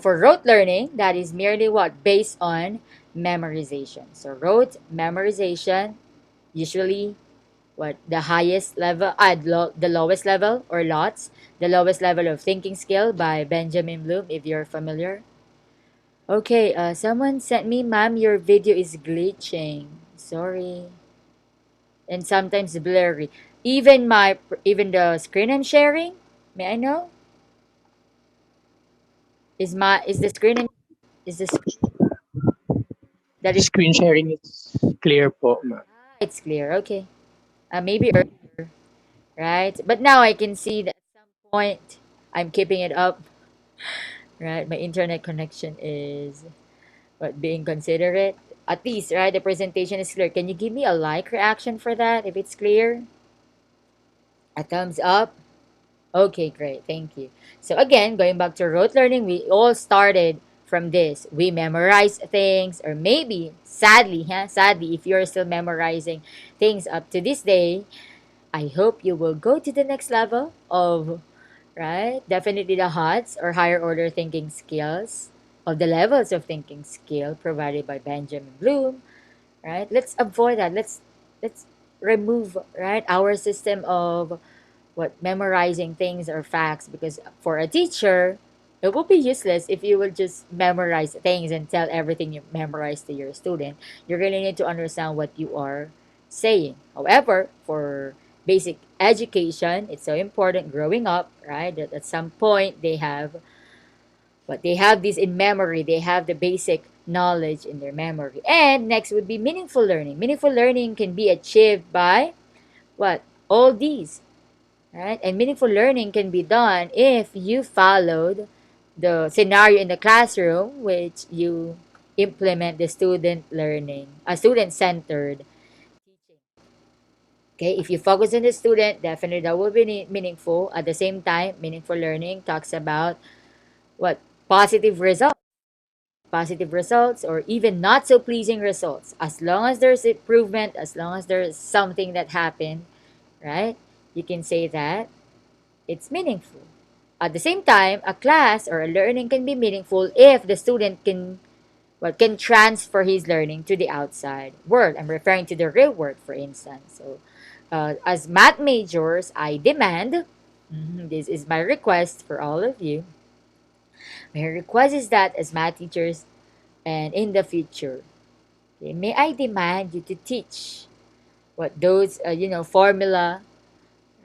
For rote learning, that is merely what? Based on memorization. So rote memorization, usually what the highest level, the lowest level or lots, the lowest level of thinking skill by Benjamin Bloom, if you're familiar. Okay, someone sent me, ma'am, your video is glitching. Sorry. And sometimes blurry. Even the screen I'm sharing, may I know? Is the screen is the screen that is Screen sharing is clear po, ma'am. it's clear. Okay. Maybe earlier, right? But now I can see that at some point I'm keeping it up, right? My internet connection is what being considerate. At least, right? The presentation is clear. Can you give me a like reaction for that if it's clear? A thumbs up? Okay, great. Thank you. So again, going back to rote learning, we all started from this. We memorize things, or maybe sadly, sadly, if you're still memorizing things up to this day, I hope you will go to the next level of, right? Definitely the HOTS or higher order thinking skills, of the levels of thinking skill provided by Benjamin Bloom, right? Let's avoid that. Let's remove, right, our system of what memorizing things or facts, because for a teacher it will be useless if you will just memorize things and tell everything you memorize to your student. You really need to understand what you are saying. However, for basic education, it's so important growing up, right, that at some point they have this in memory, they have the basic knowledge in their memory. And next would be meaningful learning. Meaningful learning can be achieved by what? All these, right? And meaningful learning can be done if you followed the scenario in the classroom, which you implement the student learning, a student centered teaching. Okay, if you focus on the student, definitely that will be meaningful. At the same time, meaningful learning talks about what? Positive results. Positive results, or even not so pleasing results. As long as there's improvement, as long as there's something that happened, right? You can say that it's meaningful. At the same time, a class or a learning can be meaningful if the student can transfer his learning to the outside world. I'm referring to the real world, for instance. So, as math majors, I demand, this is my request for all of you. My request is that as math teachers and in the future, okay, may I demand you to teach what those formula,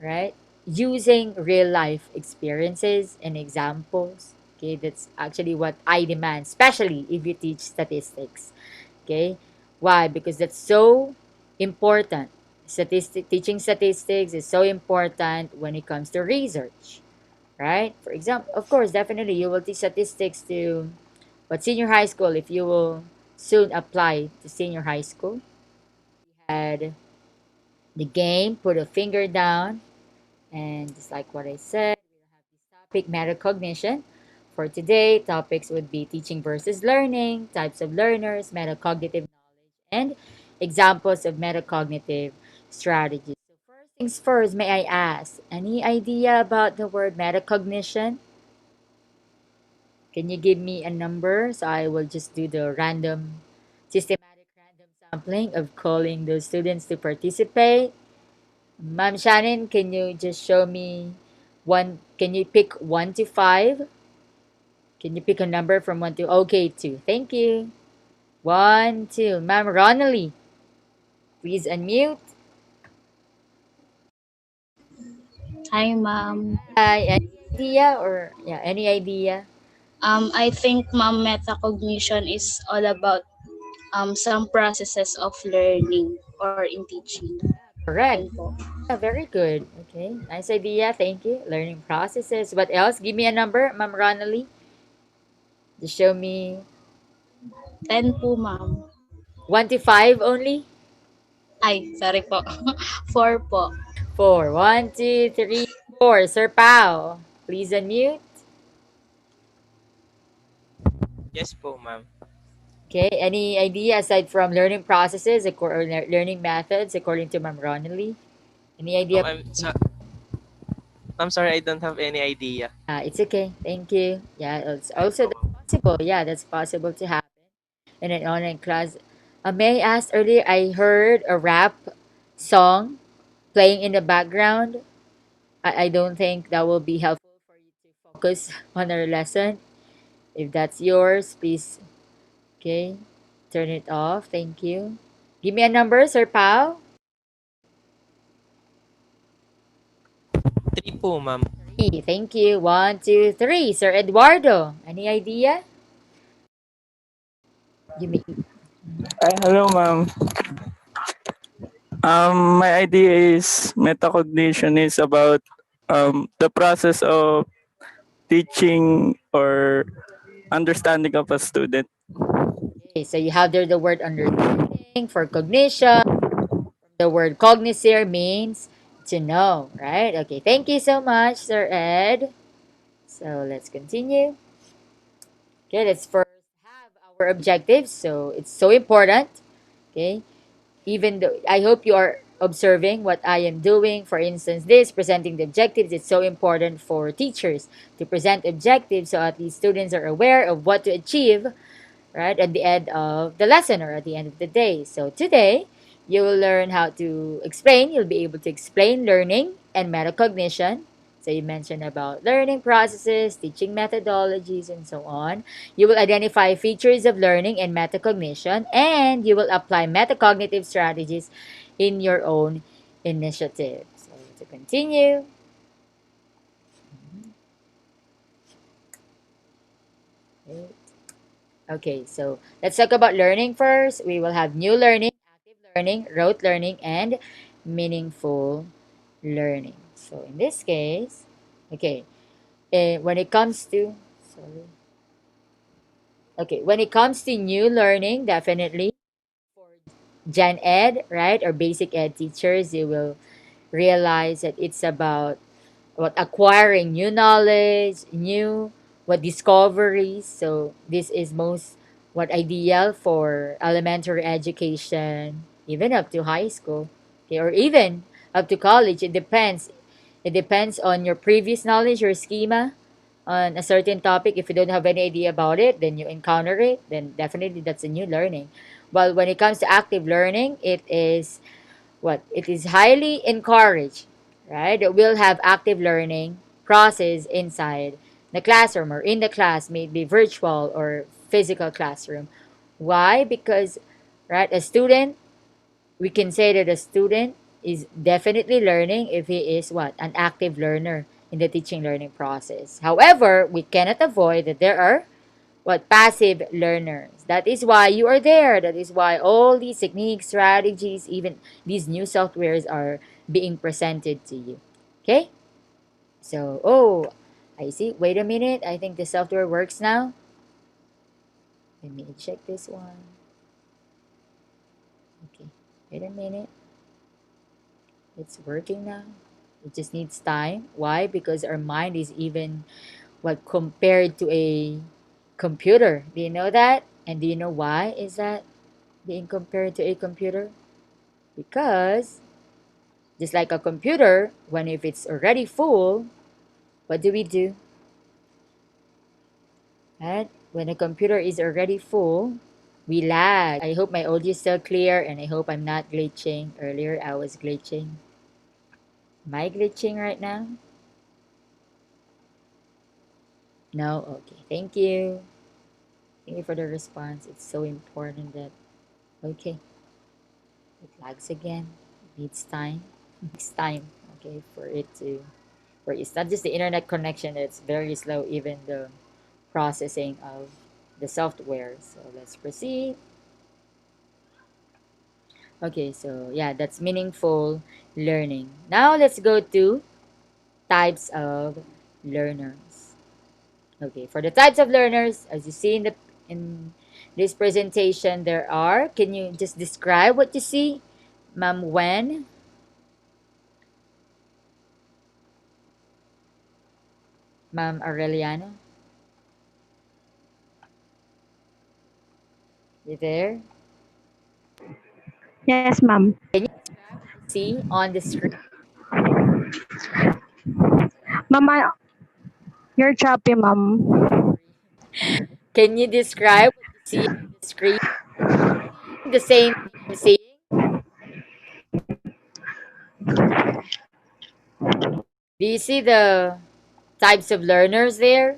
right? Using real life experiences and examples. Okay, that's actually what I demand, especially if you teach statistics. Okay, why? Because that's so important. Teaching statistics is so important when it comes to research, right? For example, of course, definitely you will teach statistics to but senior high school if you will soon apply to senior high school. We had the game, put a finger down, and just like what I said, we'll have this topic metacognition. For today, topics would be teaching versus learning, types of learners, metacognitive knowledge, and examples of metacognitive strategies. So first things first, may I ask, any idea about the word metacognition? Can you give me a number? So I will just do the systematic random sampling of calling those students to participate. Ma'am Shannon, can you just show me one? Can you pick 1 to 5? Can you pick a number from 1 to okay 2? Thank you. 1, 2. Ma'am Ronally, please unmute. Hi, ma'am. Hi, any idea or yeah, any idea? I think, ma'am, metacognition is all about some processes of learning or in teaching. Correct. Yun po. Yeah, very good. Okay, nice idea. Thank you. Learning processes. What else? Give me a number, Ma'am Ronally. Just show me 10 po, ma'am. 1 to 5 only. Ay, sorry po. 4 po. 4. 1, 2, 3, 4. Sir Pao, please unmute. Yes po, ma'am. Okay, any idea aside from learning processes or learning methods according to Ma'am Ronally? Any idea? I'm sorry, I don't have any idea. It's okay. Thank you. Yeah, it's Thank also you that's po. possible. Yeah, that's possible to happen in an online class. May I ask earlier, I heard a rap song playing in the background. I don't think that will be helpful for you to focus on our lesson. If that's yours, please, okay, turn it off. Thank you. Give me a number, Sir Pao. 3 po, ma'am. Three. Thank you. One, two, three. Sir Eduardo, any idea? You may. Hello, ma'am. My idea is metacognition is about the process of teaching or understanding of a student. Okay, so you have there the word understanding for cognition. The word cognoscere means to know, right? Okay, thank you so much, Sir Ed. So let's continue. Okay, let's first have our objectives. So it's so important. Okay, even though I hope you are observing what I am doing. For instance, this presenting the objectives, it's so important for teachers to present objectives so at least students are aware of what to achieve, right, at the end of the lesson or at the end of the day. So today, you will learn how to explain. You'll be able to explain learning and metacognition. So you mentioned about learning processes, teaching methodologies, and so on. You will identify features of learning and metacognition, and you will apply metacognitive strategies in your own initiative. So to continue, okay, so let's talk about learning first. We will have new learning, active learning, rote learning, and meaningful learning. So in this case, okay, when it comes to, sorry, okay, when it comes to new learning, definitely for Gen Ed, right, or basic ed teachers, you will realize that it's about what acquiring new knowledge, new what discoveries. So this is most what ideal for elementary education, even up to high school, okay, or even up to college. It depends. It depends on your previous knowledge or schema on a certain topic. If you don't have any idea about it, then you encounter it, then definitely that's a new learning. But when it comes to active learning, it is what it is highly encouraged, right, that we'll have active learning process inside the classroom or in the class, maybe virtual or physical classroom. Why? Because, right, a student, we can say that a student is definitely learning if he is what, an active learner in the teaching learning process. However, we cannot avoid that there are what, passive learners. That is why you are there. That is why all these techniques, strategies, even these new softwares are being presented to you. Okay, so oh, I see, wait a minute, I think the software works now. Let me check this one. Okay, wait a minute, it's working now. It just needs time. Why? Because our mind is even what, compared to a computer. Do you know that? And do you know why is that being compared to a computer? Because just like a computer, when if it's already full, what do we do? Right? When a computer is already full, we lag. I hope my audio is still clear and I hope I'm not glitching. Earlier I was glitching. Am I glitching right now? No? Okay. Thank you. Thank you for the response. It's so important that, okay, it lags again. It needs time. It takes time, okay, for it to, for it's not just the internet connection, it's very slow, even the processing of the software. So let's proceed. Okay, so yeah, that's meaningful learning. Now let's go to types of learners. Okay, for the types of learners, as you see in this presentation, there are. Can you just describe what you see, Ma'am Wen, Ma'am Aureliano? You there? Yes, ma'am. Can you describe what you see on the screen? Mama, you're choppy, ma'am. Sorry. Can you describe what you see on the screen? Are you seeing the same thing I'm seeing? Do you see the types of learners there?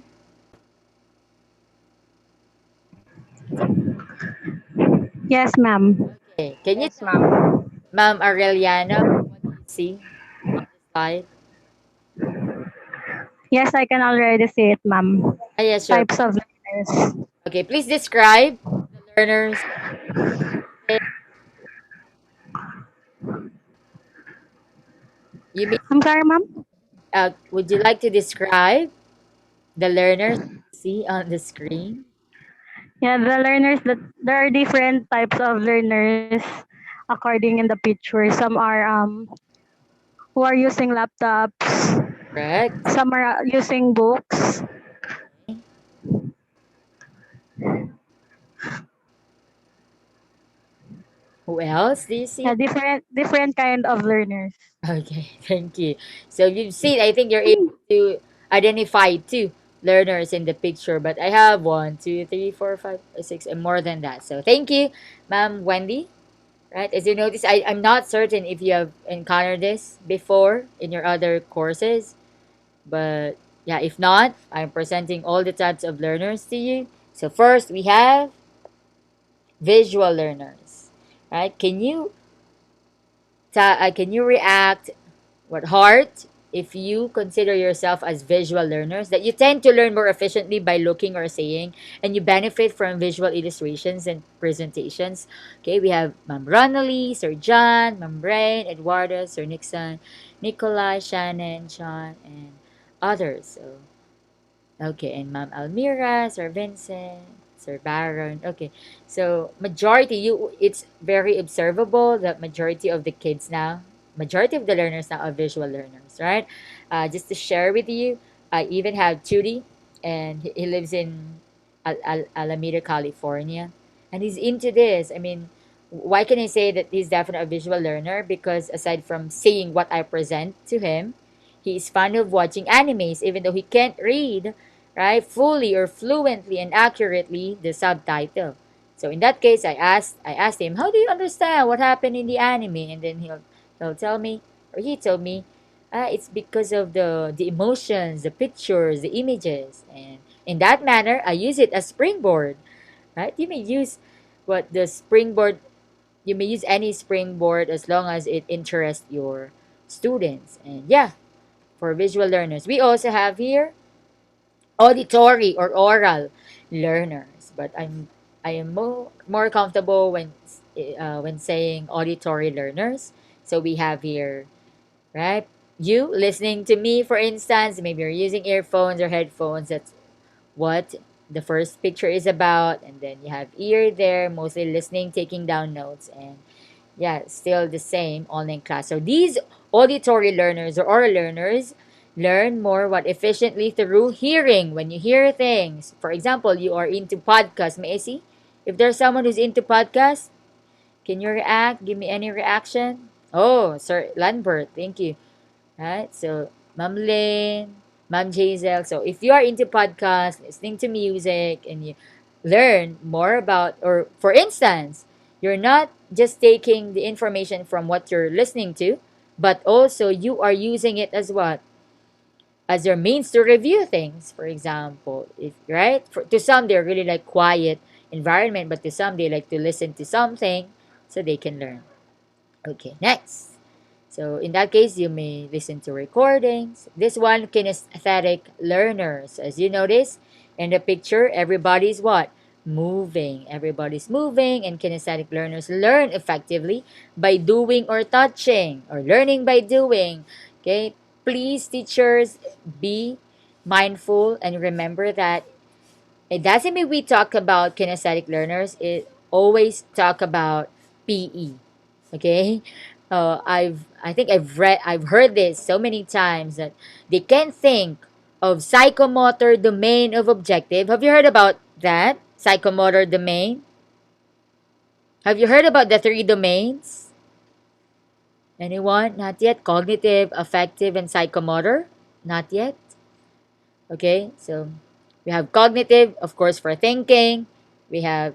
Yes, ma'am. Okay. Can you Yes, tell me, ma'am. Ma'am Aureliana, what do you see on the slide? Yes, I can already see it, ma'am. Ah, yes, sure. Types of letters. Okay, please describe the learners. You mean, I'm sorry, ma'am. would you like to describe the learners that you see on the screen? Yeah, the learners that there are different types of learners according in the picture. Some are who are using laptops. Correct. Some are using books. Okay. Who else do you see? Yeah, different kind of learners. Okay, thank you. So you've seen, I think you're able to identify two learners in the picture, but I have one, two, three, four, five, six, and more than that. So thank you, Ma'am Wendy. Right, as you notice, I'm not certain if you have encountered this before in your other courses, but yeah, if not, I'm presenting all the types of learners to you. So first, we have visual learners. Right? Can you react what heart if you consider yourself as visual learners that you tend to learn more efficiently by looking or saying and you benefit from visual illustrations and presentations. Okay, we have Ma'am Ronally, Sir John, Ma'am Brain, Eduardo, Sir Nixon, Nikolai, Shannon, Sean, and others. So okay, and Ma'am Almira, Sir Vincent, Sir Baron. Okay, so majority, it's very observable that majority of the kids now, majority of the learners now are visual learners, right? Just to share with you, I even have Tudy, and he lives in Alameda, California, and he's into this. I mean, why can I say that he's definitely a visual learner? Because aside from seeing what I present to him, he is fond of watching animes, even though he can't read, right, fully or fluently and accurately the subtitle. So in that case, I asked him, how do you understand what happened in the anime? And then he'll tell me, or he told me, it's because of the emotions, the pictures, the images, and in that manner, I use it as springboard, right? You may use what the springboard. You may use any springboard as long as it interests your students. And yeah, for visual learners, we also have here auditory or oral learners, but I am more comfortable when saying auditory learners. So we have here, right, you listening to me, for instance, maybe you're using earphones or headphones. That's what the first picture is about, and then you have ear there, mostly listening, taking down notes, and yeah, still the same online class. So these auditory learners or oral learners learn more what efficiently through hearing. When you hear things, for example, you are into podcast. May I see if there's someone who's into podcast? Can you react? Give me any reaction. Oh, Sir Lambert, thank you. Right? So, Ma'am Lynn, Ma'am Jazel. So, if you are into podcast, listening to music, and you learn more about, or for instance, you're not just taking the information from what you're listening to, but also you are using it as what? As your means to review things. For example, if right? To some, they're really like quiet environment, but to some, they like to listen to something so they can learn. Okay, next. So in that case, you may listen to recordings. This one, kinesthetic learners. As you notice in the picture, everybody's what? Moving. Everybody's moving, and kinesthetic learners learn effectively by doing or touching, or learning by doing. Okay? Please, teachers, be mindful and remember that it doesn't mean we talk about kinesthetic learners. It always talk about PE. Okay, I think I've heard this so many times that they can't think of psychomotor domain of objective. Have you heard about that psychomotor domain? Have you heard about the three domains? Anyone? Not yet. Cognitive, affective, and psychomotor. Not yet. Okay, so We have cognitive, of course, for thinking. We have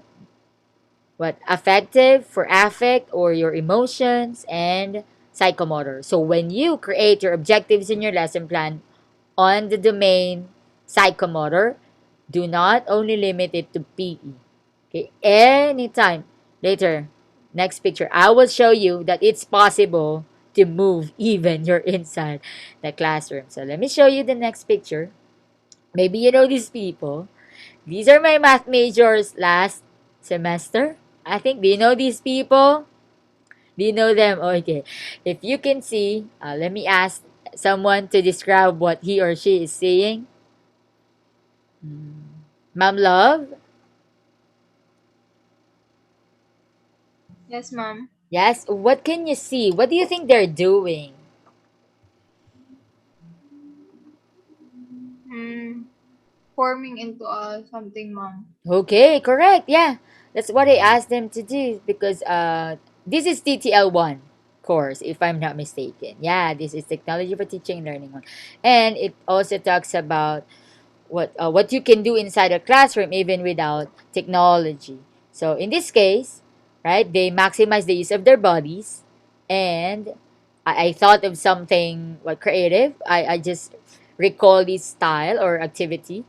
what affective for affect or your emotions, and psychomotor. So when you create your objectives in your lesson plan on the domain psychomotor, do not only limit it to PE. Okay, anytime later, next picture, I will show you that it's possible to move even you're inside the classroom. So let me show you the next picture. Maybe you know these people. These are my math majors last semester. I think, do you know these people? Do you know them? Okay. If you can see, let me ask someone to describe what he or she is seeing. Ma'am Love? Yes, ma'am. Yes. What can you see? What do you think they're doing? Mm, forming into something, ma'am. Okay, correct. Yeah. That's what I asked them to do because this is TTL1 course, if I'm not mistaken. Yeah, this is Technology for Teaching and Learning 1. And it also talks about what you can do inside a classroom even without technology. So in this case, right, they maximize the use of their bodies, and I thought of something what creative. I just recall this style or activity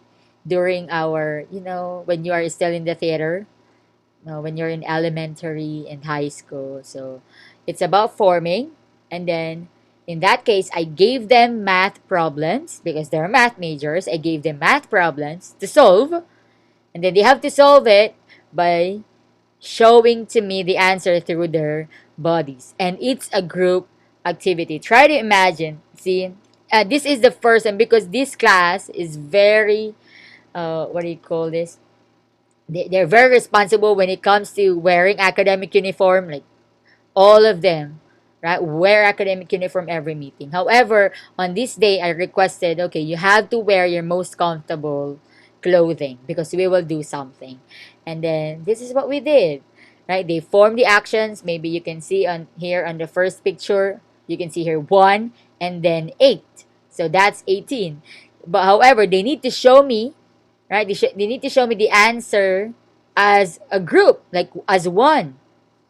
during our, when you are still in the theater, when you're in elementary and high school. So it's about forming. And then in that case, I gave them math problems because they're math majors. I gave them math problems to solve. And then they have to solve it by showing to me the answer through their bodies. And it's a group activity. Try to imagine. See, this is the first, and because this class is very, what do you call this? They're very responsible when it comes to wearing academic uniform, like all of them, right, wear academic uniform every meeting. However, on this day I requested, okay, you have to wear your most comfortable clothing because we will do something. And then this is what we did, right? They form the actions. Maybe you can see on here on the first picture, you can see here 1 and then 8, so that's 18. But however, they need to show me, right? They need to show me the answer as a group, like as one.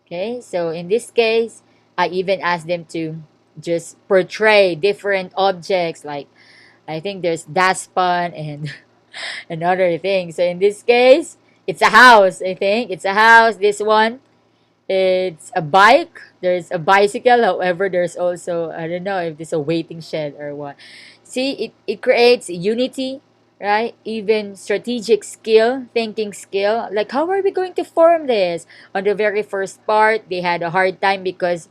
Okay, so in this case, I even asked them to just portray different objects, like I think there's daspan and another thing. So in this case, it's a house. I think it's a house. This one, it's a bike. There's a bicycle. However, there's also, I don't know if this is a waiting shed or what. See, it creates unity, right? Even strategic skill, thinking skill. Like, how are we going to form this? On the very first part, they had a hard time because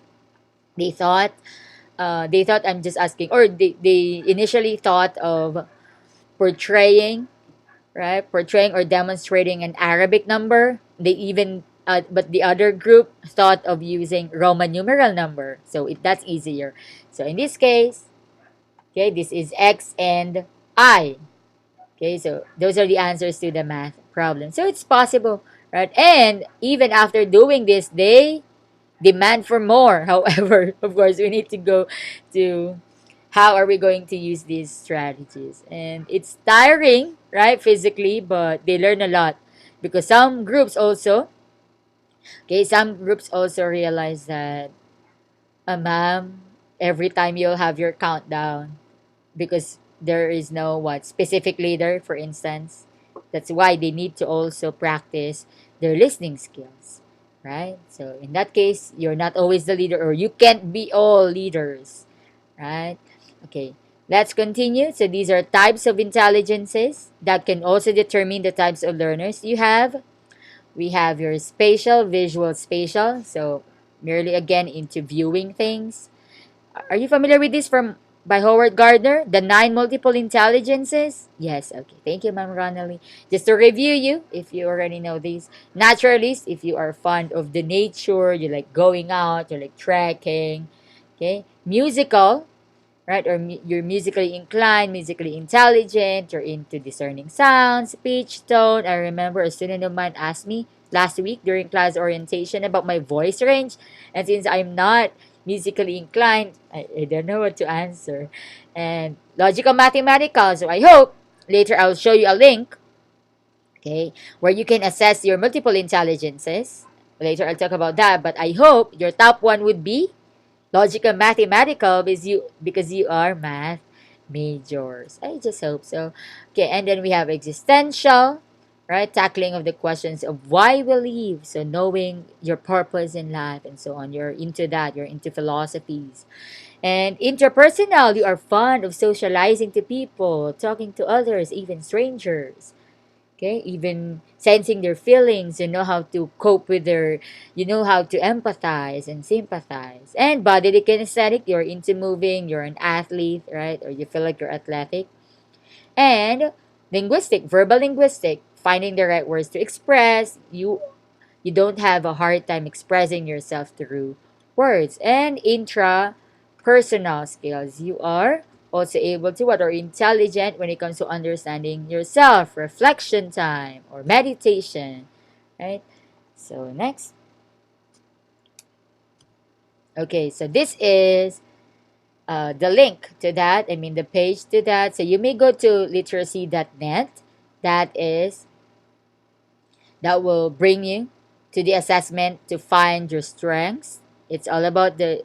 they thought, they thought I'm just asking, or they initially thought of portraying, right? Portraying or demonstrating an Arabic number. They even, but the other group thought of using Roman numeral number. So that's easier. So in this case, okay, this is X and I. Okay, so those are the answers to the math problem. So it's possible, right? And even after doing this, they demand for more. However, of course, we need to go to how are we going to use these strategies. And it's tiring, right, physically, but they learn a lot because some groups also realize that, ma'am, every time you'll have your countdown because there is no what specific leader, for instance. That's why they need to also practice their listening skills, right? So in that case, you're not always the leader, or you can't be all leaders, right? Okay, let's continue. So these are types of intelligences that can also determine the types of learners you have. We have your spatial, visual, spatial. So merely again into viewing things. Are you familiar with this from by Howard Gardner? The nine multiple intelligences? Yes, okay. Thank you, Ma'am Ronaldly. Just to review you, if you already know these. Naturalist, if you are fond of the nature, you like going out, you like trekking. Okay. Musical, right? Or you're musically inclined, musically intelligent, you're into discerning sounds, pitch, tone. I remember a student of mine asked me last week during class orientation about my voice range. And since I'm not musically inclined, I don't know what to answer. And logical mathematical. So I hope later I'll show you a link Okay, where you can assess your multiple intelligences. Later, I'll talk about that, but I hope your top one would be logical mathematical because you are math majors. I just hope so. Okay, and then we have existential, right? Tackling of the questions of why we live. So knowing your purpose in life and so on. You're into that. You're into philosophies. And interpersonal, you are fond of socializing to people, talking to others, even strangers. Okay, even sensing their feelings, you know how to cope with their, you know how to empathize and sympathize. And bodily kinesthetic, you're into moving, you're an athlete, right? Or you feel like you're athletic. And linguistic, verbal linguistic, finding the right words to express. You don't have a hard time expressing yourself through words. And intrapersonal skills, you are also able to what are intelligent when it comes to understanding yourself, reflection time or meditation, right? So next. Okay, so this is the link to that, I mean the page to that. So you may go to literacy.net. That is that will bring you to the assessment to find your strengths. It's all about the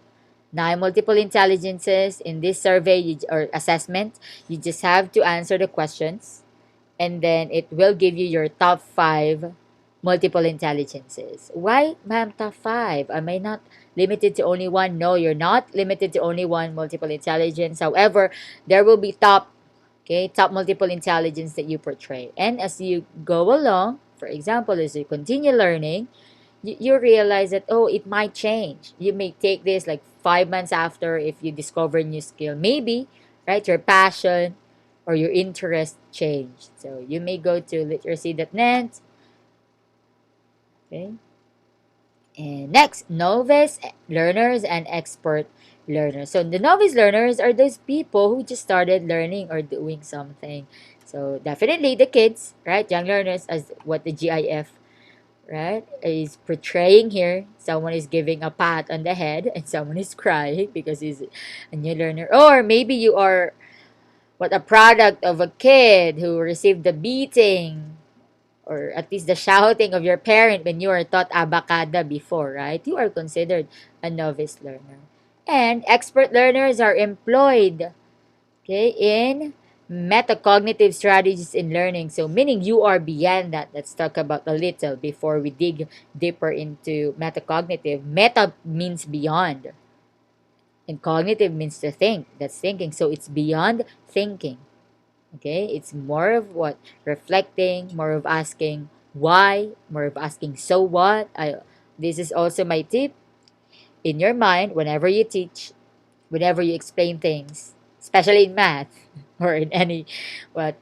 nine multiple intelligences in this survey or assessment. You just have to answer the questions, and then it will give you your top five multiple intelligences. Why, ma'am, top five? Am I not limited to only one? No, you're not limited to only one multiple intelligence. However, there will be top multiple intelligence that you portray. And as you go along, for example, as you continue learning, you realize that, oh, it might change. You may take this like 5 months after if you discover a new skill. Maybe, right, your passion or your interest changed. So you may go to literacy.net. Okay. And next, novice learners and expert learners. So the novice learners are those people who just started learning or doing something. So definitely the kids, right? Young learners, as what the GIF, right, is portraying here. Someone is giving a pat on the head and someone is crying because he's a new learner. Or maybe you are a product of a kid who received the beating or at least the shouting of your parent when you were taught abacada before, right? You are considered a novice learner. And expert learners are employed, okay, in metacognitive strategies in learning. So meaning you are beyond that. Let's talk about a little before we dig deeper into metacognitive. Meta means beyond, and cognitive means to think. That's thinking. So it's beyond thinking. Okay, it's more of what reflecting, more of asking why, more of asking so what. This is also my tip in your mind whenever you teach, whenever you explain things, especially in math or in any what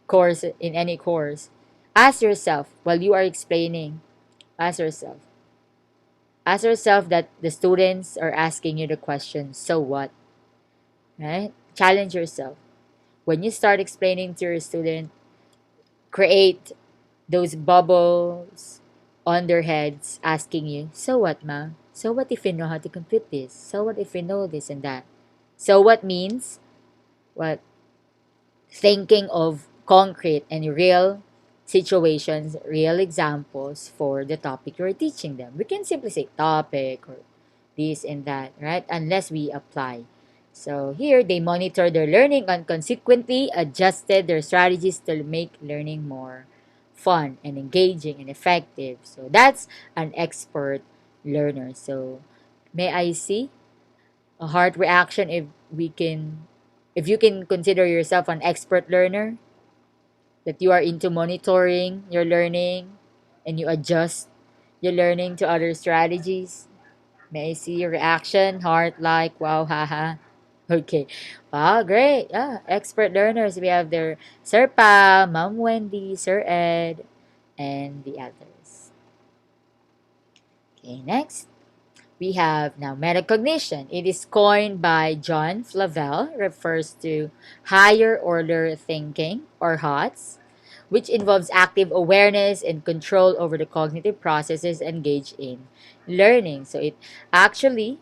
course, in any course. Ask yourself while you are explaining. Ask yourself. Ask yourself that the students are asking you the question, so what? Right? Challenge yourself. When you start explaining to your student, create those bubbles on their heads asking you, so what, ma? So what if you know how to compute this? So what if you know this and that? So what means what? Thinking of concrete and real situations, real examples for the topic you're teaching them. We can simply say topic or this and that, right? Unless we apply. So here they monitor their learning and consequently adjusted their strategies to make learning more fun and engaging and effective. So that's an expert learner. So may I see a heart reaction if you can consider yourself an expert learner, that you are into monitoring your learning and you adjust your learning to other strategies. May I see your reaction? Heart like, wow, haha. Okay. Wow, great. Yeah, expert learners. We have their Sir Pa, Ma'am Wendy, Sir Ed, and the others. Okay, next. We have now metacognition. It is coined by John Flavel, refers to higher order thinking or HOTS, which involves active awareness and control over the cognitive processes engaged in learning. So it accurately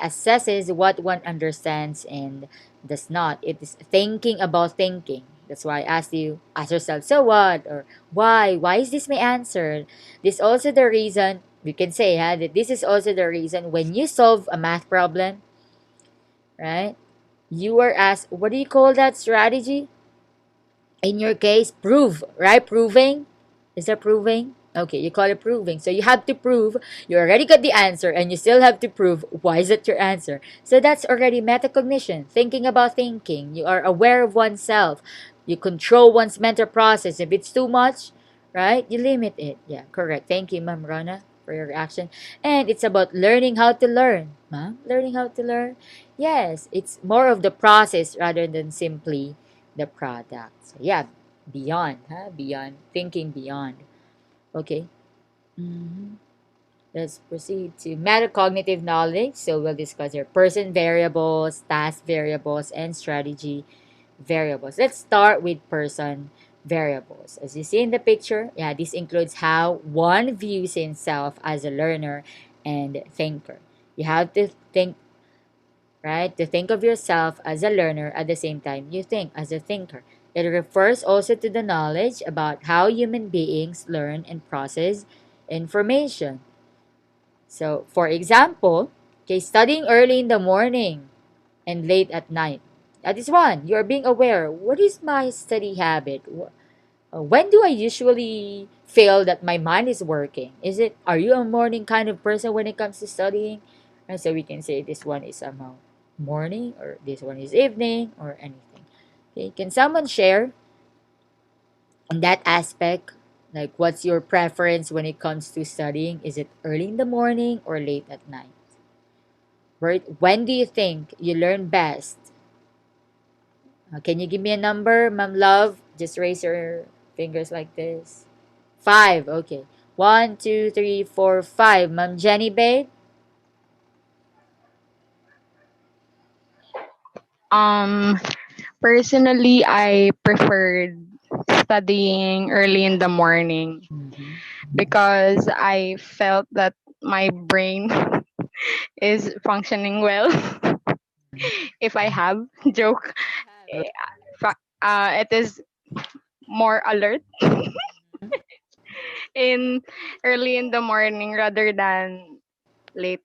assesses what one understands and does not. It is thinking about thinking. That's why I asked you, ask yourself, so what? Or why? Why is this my answer? This also the reason, we can say that this is also the reason when you solve a math problem, right? You were asked, what do you call that strategy? In your case, prove, right? Proving. Is that proving? Okay, you call it proving. So you have to prove you already got the answer and you still have to prove why is it your answer. So that's already metacognition, thinking about thinking. You are aware of oneself. You control one's mental process. If it's too much, right, you limit it. Yeah, correct. Thank you, Ma'am Rana, for your reaction. And it's about learning how to learn. Ma'am, learning how to learn? Yes, it's more of the process rather than simply the product. So yeah, beyond, huh? Beyond, thinking beyond. Okay. Mhm. Let's proceed to metacognitive knowledge. So we'll discuss your person variables, task variables, and strategy variables. Let's start with person variables. As you see in the picture, yeah, this includes how one views himself as a learner and thinker. You have to think, right? To think of yourself as a learner at the same time you think as a thinker. It refers also to the knowledge about how human beings learn and process information. So, for example, okay, studying early in the morning and late at night. That is one. You are being aware. What is my study habit? When do I usually feel that my mind is working? Is it, are you a morning kind of person when it comes to studying? And so we can say this one is somehow morning or this one is evening or anything. Okay, can someone share in that aspect? Like, what's your preference when it comes to studying? Is it early in the morning or late at night? Right? When do you think you learn best? Can you give me a number, Ma'am Love? Just raise your fingers like this. Five. Okay. One, two, three, four, five. Ma'am Jenny Babe? Um, Personally, I preferred studying early in the morning Mm-hmm. because I felt that my brain is functioning well. If I have joke, Have. eh, it is more alert in early in the morning rather than late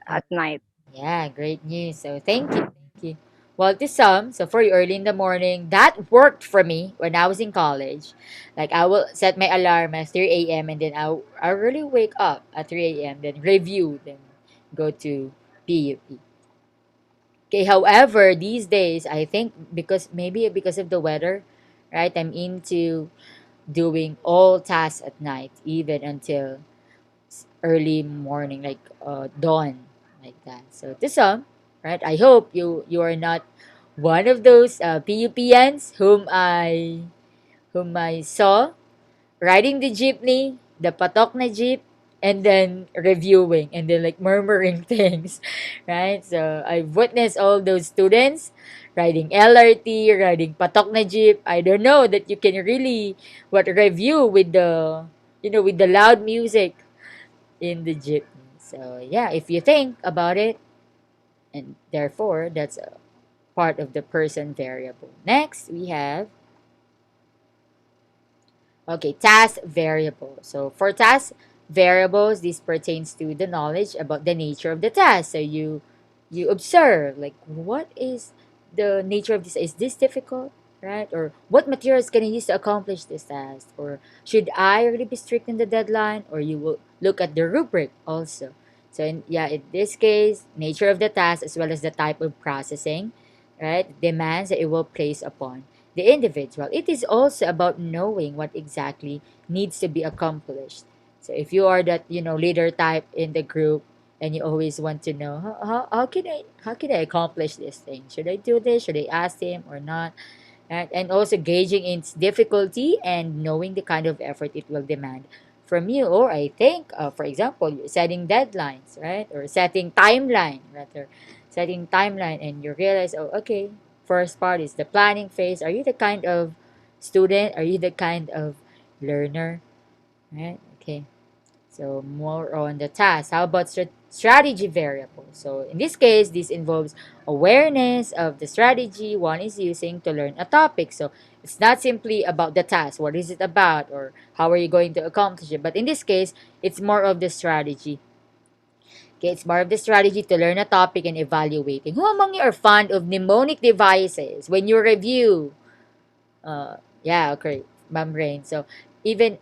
at night. Yeah, great news. So thank you. Thank you. Well, to some, so for you early in the morning, that worked for me when I was in college. Like I will set my alarm at 3 a.m. and then I really wake up at 3 a.m. then review, then go to PUP. Okay, however, these days I think because maybe because of the weather, right? I'm into doing all tasks at night, even until early morning, like dawn, like that. So to some, right? I hope you are not one of those PUPNs whom I saw riding the jeepney, the patok na jeep, and then reviewing and then like murmuring things, right? So I've witnessed all those students riding LRT, riding patok na jeep. I don't know that you can really what review with the with the loud music in the jeepney. So yeah, if you think about it, and therefore that's a part of the person variable. Next, we have okay, task variable. So for task variables, this pertains to the knowledge about the nature of the task. So you observe like what is the nature of this? Is this difficult? Right? Or what materials can I use to accomplish this task? Or should I really be strict in the deadline? Or you will look at the rubric also. So in this case, nature of the task as well as the type of processing, right? Demands that it will place upon the individual. It is also about knowing what exactly needs to be accomplished. So if you are that leader type in the group and you always want to know how can I accomplish this thing? Should I do this? Should I ask him or not? And also gauging its difficulty and knowing the kind of effort it will demand from you. Or I think, for example, you're setting deadlines, right? Or setting timeline, rather. Setting timeline, and you realize, oh, okay, first part is the planning phase. Are you the kind of student? Are you the kind of learner? Right? Okay. So more on the task. How about strategy variable? So in this case, this involves awareness of the strategy one is using to learn a topic. So it's not simply about the task. What is it about, or how are you going to accomplish it? But in this case, it's more of the strategy. Okay, it's more of the strategy to learn a topic and evaluating. Who among you are fond of mnemonic devices when you review? Yeah, okay, Ma'am Rain. So even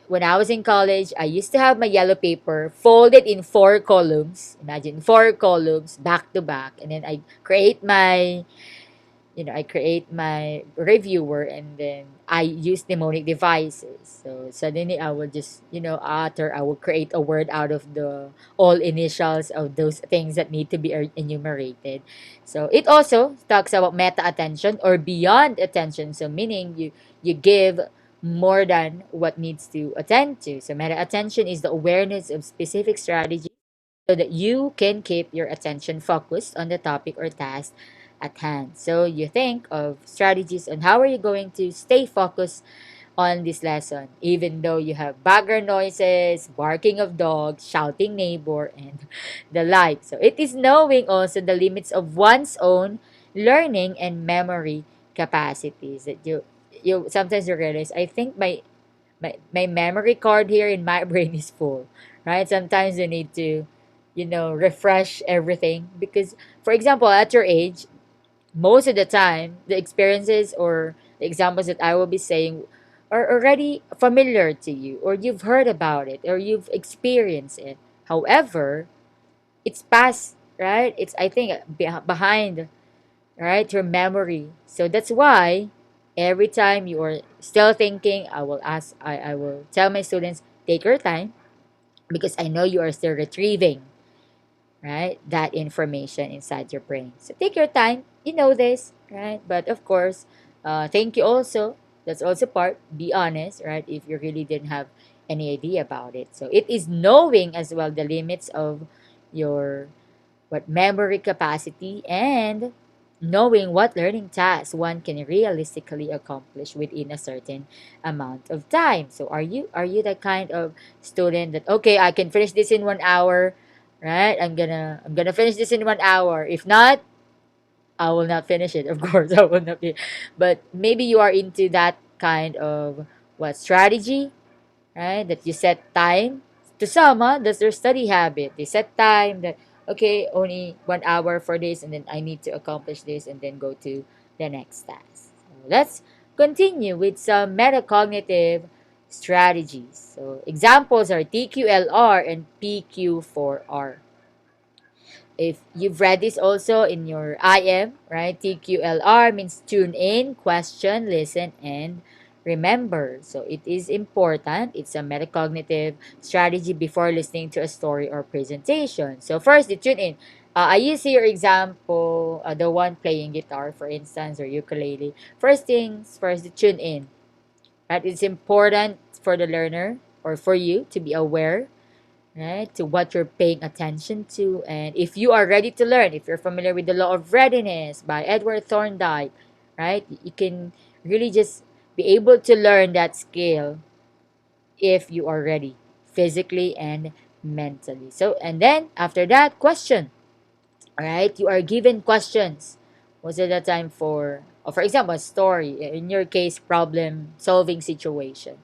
when I was in college, I used to have my yellow paper folded in four columns. Imagine four columns back to back, and then I create my I create my reviewer, and then I use mnemonic devices. So suddenly I will just, I will create a word out of the all initials of those things that need to be enumerated. So it also talks about meta attention or beyond attention. So meaning you give more than what needs to attend to. So meta attention is the awareness of specific strategy so that you can keep your attention focused on the topic or task at hand. So you think of strategies on how are you going to stay focused on this lesson, even though you have background noises, barking of dogs, shouting neighbor, and the like. So it is knowing also the limits of one's own learning and memory capacities that you sometimes you realize I think my memory card here in my brain is full, right? Sometimes you need to, refresh everything because, for example, at your age, most of the time, the experiences or the examples that I will be saying are already familiar to you, or you've heard about it, or you've experienced it. However, it's past, right? It's, I think, behind, right, your memory. So that's why every time you are still thinking, I will tell my students, take your time because I know you are still retrieving, right, that information inside your brain. So take your time, you know this, right? But of course, thank you also. That's also part, be honest, right? If you really didn't have any idea about it. So it is knowing as well the limits of your what memory capacity and knowing what learning tasks one can realistically accomplish within a certain amount of time. So are you the kind of student that okay, I can finish this in 1 hour, right? I'm gonna finish this in 1 hour. If not, I will not finish it. Of course, I will not be. But maybe you are into that kind of what strategy, right? That you set time. To some, that's their study habit. They set time that, okay, only 1 hour for this, and then I need to accomplish this, and then go to the next task. So let's continue with some metacognitive strategies. So examples are TQLR and PQ4R. If you've read this also in your IM, right? TQLR means tune in, question, listen, and remember. So it is important. It's a metacognitive strategy before listening to a story or presentation. So first, the tune in. I use your example, the one playing guitar, for instance, or ukulele. First things first, the tune in. Right? It's important for the learner or for you to be aware, right, to what you're paying attention to. And if you are ready to learn, if you're familiar with the law of readiness by Edward Thorndike, right, you can really just be able to learn that skill if you are ready physically and mentally. So, and then after that, question. All right, you are given questions most of the time for example, a story. In your case, problem solving situation,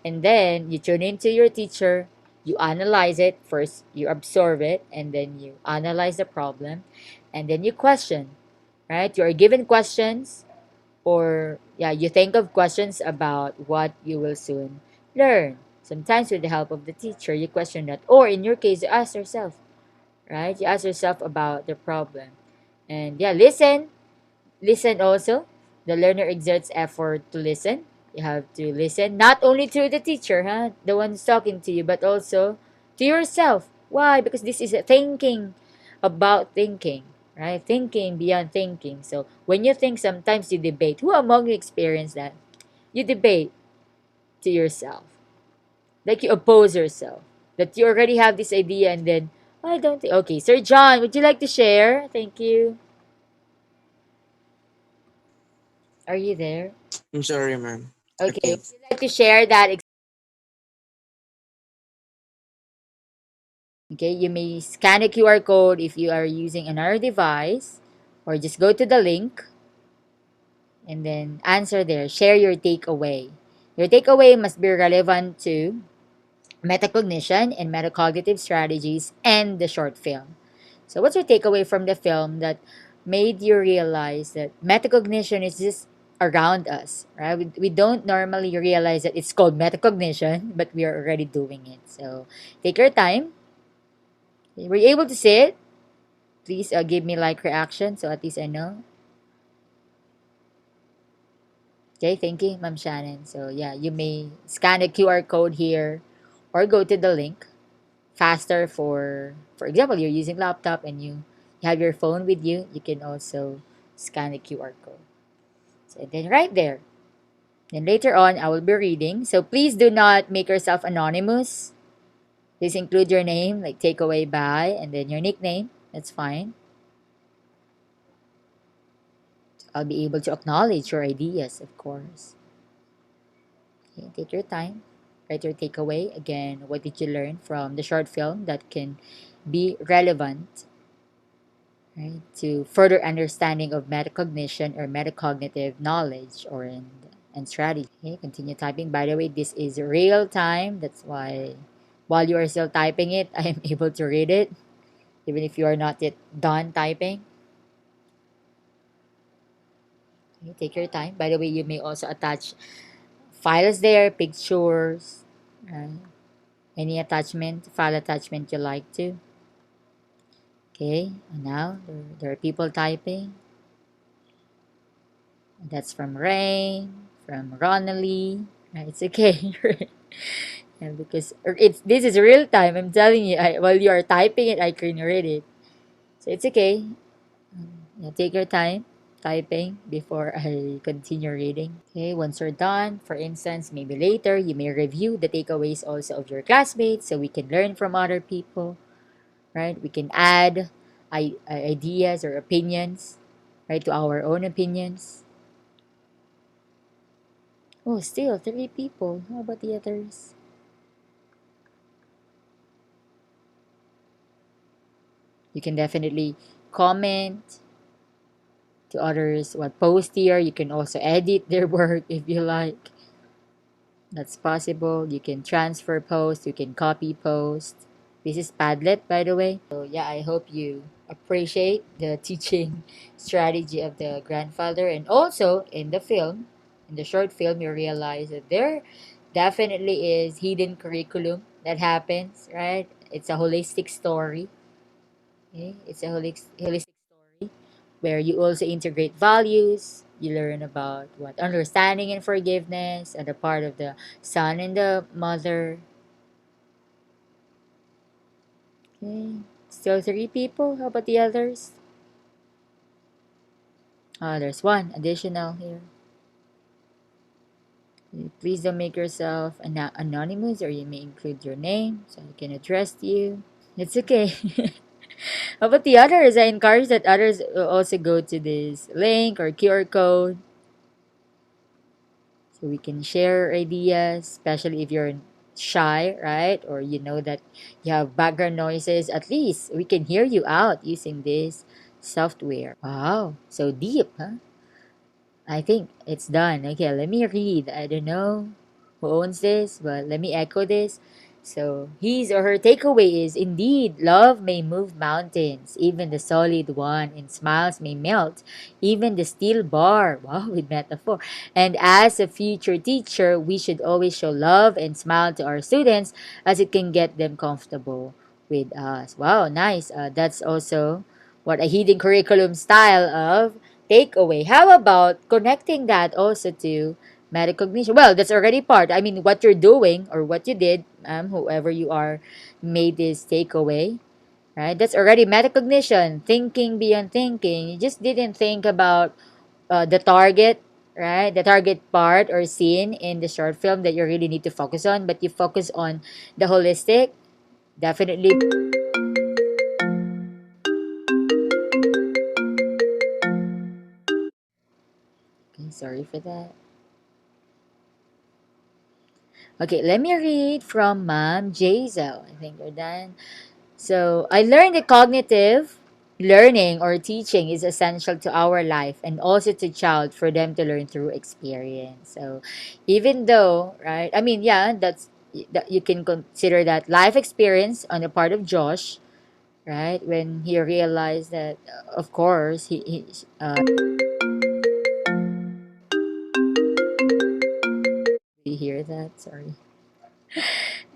and then you tune into your teacher. You analyze it first. You observe it, and then you analyze the problem, and then you question. Right, you are given questions, or yeah, you think of questions about what you will soon learn. Sometimes with the help of the teacher, you question that, or in your case, you ask yourself, right? You ask yourself about the problem. And yeah, listen also. The learner exerts effort to listen. You have to listen not only to the teacher, huh, the one who's talking to you, but also to yourself. Why? Because this is a thinking about thinking, right? Thinking beyond thinking. So when you think, sometimes you debate. Who among you experience that? You debate to yourself, like you oppose yourself, that you already have this idea, and then I don't think. Okay, Sir John, would you like to share? Thank you. Are you there? I'm sorry, ma'am. Okay, would Okay. you like to share that Okay, you may scan a QR code if you are using another device, or just go to the link and then answer there. Share your takeaway. Your takeaway must be relevant to metacognition and metacognitive strategies and the short film. So, what's your takeaway from the film that made you realize that metacognition is just around us, right? We don't normally realize that it's called metacognition, but we are already doing it. So, take your time. Were you able to see it? Please give me like reaction so at least I know. Okay, thank you, Ma'am Shannon. So, yeah, you may scan the QR code here or go to the link faster for example, you're using laptop and you have your phone with you, you can also scan the QR code. So then right there. Then later on I will be reading. So please do not make yourself anonymous. Please include your name, like takeaway by, and then your nickname. That's fine. I'll be able to acknowledge your ideas, of course. Okay, take your time. Write your takeaway. Again, what did you learn from the short film that can be relevant, right, to further understanding of metacognition or metacognitive knowledge and strategy. Okay, continue typing. By the way, this is real time. That's why while you are still typing it, I am able to read it, even if you are not yet done typing. Okay, take your time. By the way, you may also attach files there, pictures, uh, any attachment, file attachment you like to. Okay, and now there are people typing. That's from Rain, from Ronally. It's okay. Yeah, because it's this is real time. I'm telling you, while you are typing it, I can read it. So it's okay. Yeah, take your time typing before I continue reading. Okay, once you're done, for instance, maybe later you may review the takeaways also of your classmates so we can learn from other people, right? We can add ideas or opinions, right, to our own opinions. Oh, still 3 people. How about the others? You can definitely comment to others what post here. You can also edit their work if you like. That's possible. You can transfer post, you can copy post. This is Padlet, by the way. So yeah, I hope you appreciate the teaching strategy of the grandfather. And also in the film, in the short film, you realize that there definitely is hidden curriculum that happens, right? It's a holistic story. Okay? It's a holistic story where you also integrate values. You learn about what understanding and forgiveness and the part of the son and the mother. Okay. Still 3 people. How about the others? There's one additional here. Okay, please don't make yourself anonymous, or you may include your name so I can address you. It's okay. How about the others? I encourage that others also go to this link or QR code so we can share ideas, especially if you're shy, right? Or you know that you have background noises. At least we can hear you out using this software. Wow, so deep, huh? I think it's done. Okay, let me read. I don't know who owns this, but let me echo this. So, his or her takeaway is indeed, love may move mountains, even the solid one, and smiles may melt, even the steel bar. Wow, with metaphor. And as a future teacher, we should always show love and smile to our students as it can get them comfortable with us. Wow, nice. That's also what a hidden curriculum style of takeaway. How about connecting that also to metacognition? Well, that's already part. I mean, what you're doing or what you did, whoever you are, made this takeaway, right? That's already metacognition, thinking beyond thinking. You just didn't think about the target, right? The target part or scene in the short film that you really need to focus on, but you focus on the holistic. Definitely. Okay, sorry for that. Okay, let me read from Ma'am Jazel. I think we're done. So I learned that cognitive learning or teaching is essential to our life and also to child for them to learn through experience. So even though, right? I mean, yeah, that you can consider that life experience on the part of Josh, right? When he realized that, of course, he you hear that? Sorry.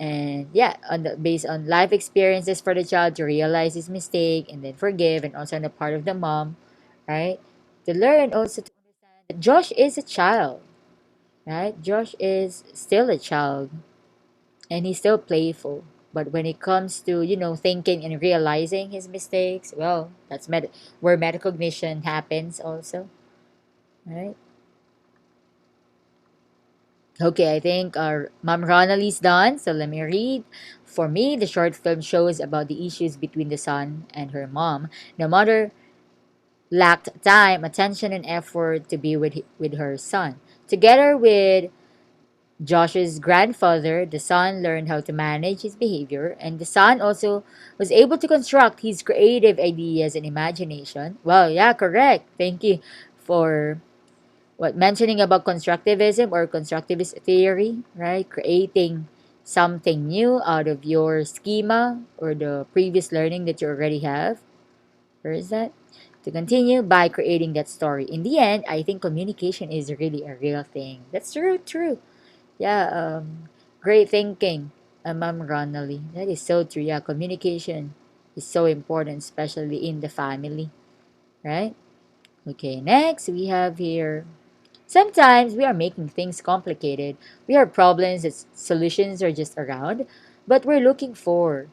And yeah, based on life experiences for the child to realize his mistake and then forgive, and also on the part of the mom, right? To learn also to understand that Josh is a child, right? Josh is still a child and he's still playful. But when it comes to, thinking and realizing his mistakes, well, that's where metacognition happens also, right? Okay, I think our Mom Ronalie's done, so let me read. For me, the short film shows about the issues between the son and her mom. The mother lacked time, attention, and effort to be with her son. Together with Josh's grandfather, the son learned how to manage his behavior, and the son also was able to construct his creative ideas and imagination. Well, yeah, correct. Thank you for mentioning about constructivism or constructivist theory, right? Creating something new out of your schema or the previous learning that you already have. Where is that? To continue by creating that story. In the end, I think communication is really a real thing. That's true, true. Yeah, great thinking, Ma'am Ronally. That is so true. Yeah, communication is so important, especially in the family, right? Okay, next we have here. Sometimes we are making things complicated. We have problems that solutions are just around, but we're looking for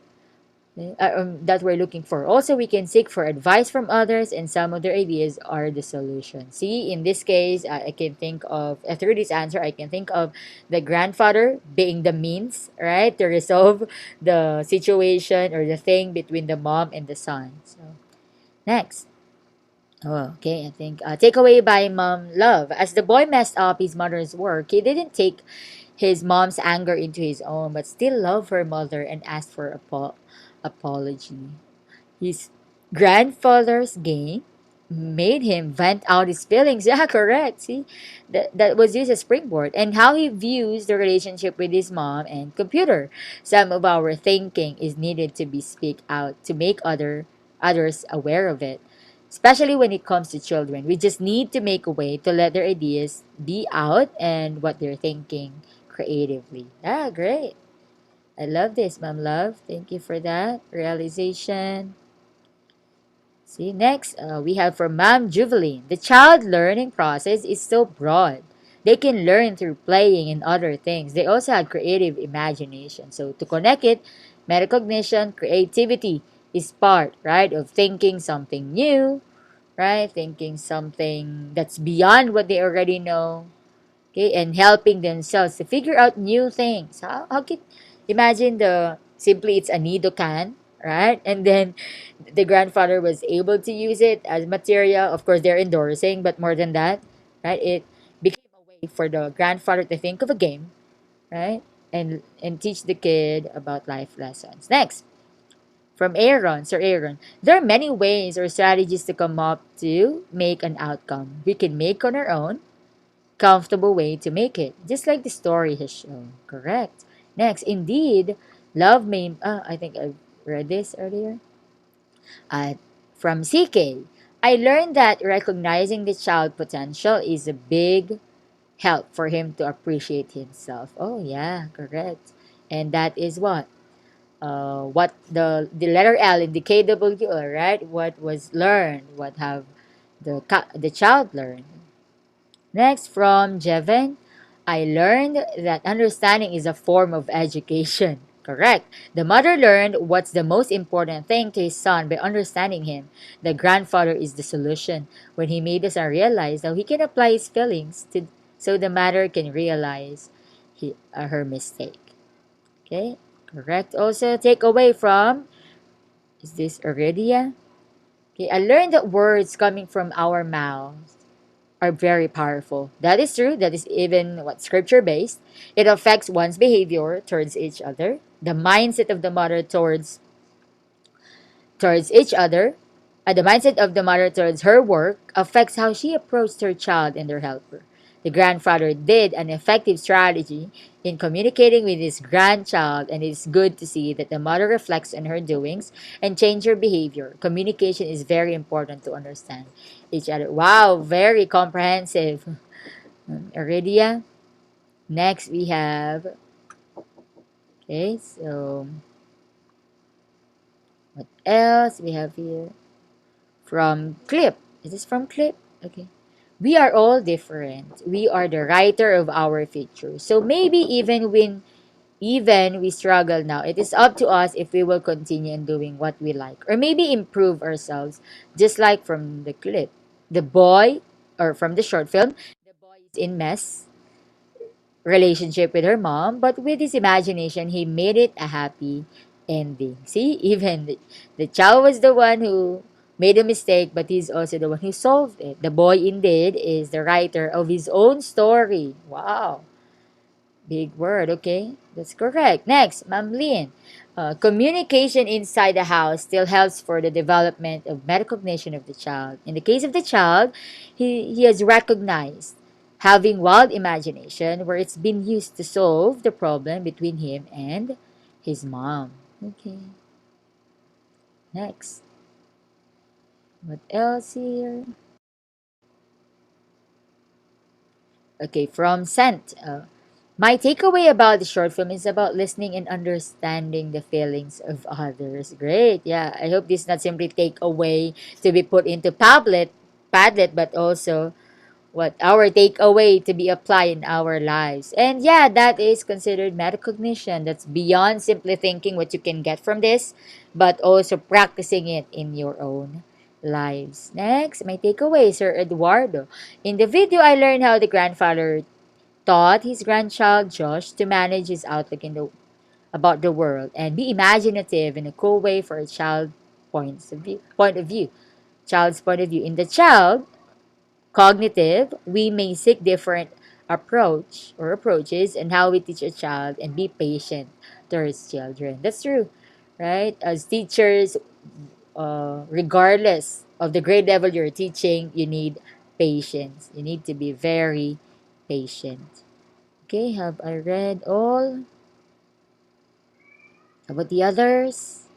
that we're looking for. Also, we can seek for advice from others, and some of their ideas are the solution. See, in this case, I can think of through this answer, I can think of the grandfather being the means, right, to resolve the situation or the thing between the mom and the son. So next. Oh, okay. I think takeaway by Mom Love. As the boy messed up his mother's work, he didn't take his mom's anger into his own, but still loved her mother and asked for apology. His grandfather's game made him vent out his feelings. Yeah, correct. See, that was used as springboard. And how he views the relationship with his mom and computer. Some of our thinking is needed to be speak out to make others aware of it. Especially when it comes to children, we just need to make a way to let their ideas be out and what they're thinking creatively. Ah, great. I love this, Mom Love. Thank you for that realization. See, next, we have from Ma'am Juveline. The child learning process is so broad. They can learn through playing and other things. They also have creative imagination. So, to connect it, metacognition, creativity is part, right, of thinking something new, right? Thinking something that's beyond what they already know, okay, and helping themselves to figure out new things. How can imagine the simply it's a nido can, right? And then the grandfather was able to use it as material. Of course, they're endorsing, but more than that, right? It became a way for the grandfather to think of a game, right? And teach the kid about life lessons. Next, from Aaron, Sir Aaron, there are many ways or strategies to come up to make an outcome we can make on our own comfortable way to make it, just like the story has shown. Correct. Next, indeed, love may. I think I read this earlier. Uh, from CK, I learned that recognizing the child potential is a big help for him to appreciate himself. Oh yeah, correct. And that is what the letter L in the KW, right? What was learned? What have the child learned? Next, from Jevin, I learned that understanding is a form of education. Correct. The mother learned what's the most important thing to his son by understanding him. The grandfather is the solution when he made us realize how he can apply his feelings to so the mother can realize her mistake. Okay. Correct. Also, take away from is this Iridia? Okay. I learned that words coming from our mouths are very powerful. That is true. That is even what scripture based. It affects one's behavior towards each other, the mindset of the mother towards towards each other. The mindset of the mother towards her work affects how she approached her child and her helper. The grandfather did an effective strategy in communicating with his grandchild, and it's good to see that the mother reflects on her doings and change her behavior. Communication is very important to understand each other. Wow, very comprehensive. Iridia. Next we have, okay, so what else we have here? From Clip. Is this from Clip? Okay. We are all different. We are the writer of our future. So maybe even we struggle now, it is up to us if we will continue in doing what we like or maybe improve ourselves, just like from the clip. The boy, or from the short film, the boy is in mess relationship with her mom, but with his imagination, he made it a happy ending. See, even the child was the one who made a mistake, but he's also the one who solved it. The boy, indeed, is the writer of his own story. Wow. Big word, okay? That's correct. Next, Ma'am Lynn. Communication inside the house still helps for the development of metacognition of the child. In the case of the child, he has recognized having wild imagination where it's been used to solve the problem between him and his mom. Okay, next. What else here? Okay, from Scent. My takeaway about the short film is about listening and understanding the feelings of others. Great. Yeah. I hope this is not simply takeaway to be put into Padlet, but also what our takeaway to be applied in our lives. And yeah, that is considered metacognition. That's beyond simply thinking what you can get from this, but also practicing it in your own lives. Next, my takeaway, Sir Eduardo. In the video, I learned how the grandfather taught his grandchild Josh to manage his outlook about the world and be imaginative in a cool way for a child's point of view. In the child cognitive, we may seek different approaches and how we teach a child and be patient towards children. That's true, right? As teachers, regardless of the grade level you're teaching, you need patience. You need to be very patient. Okay, have I read all? How about the others?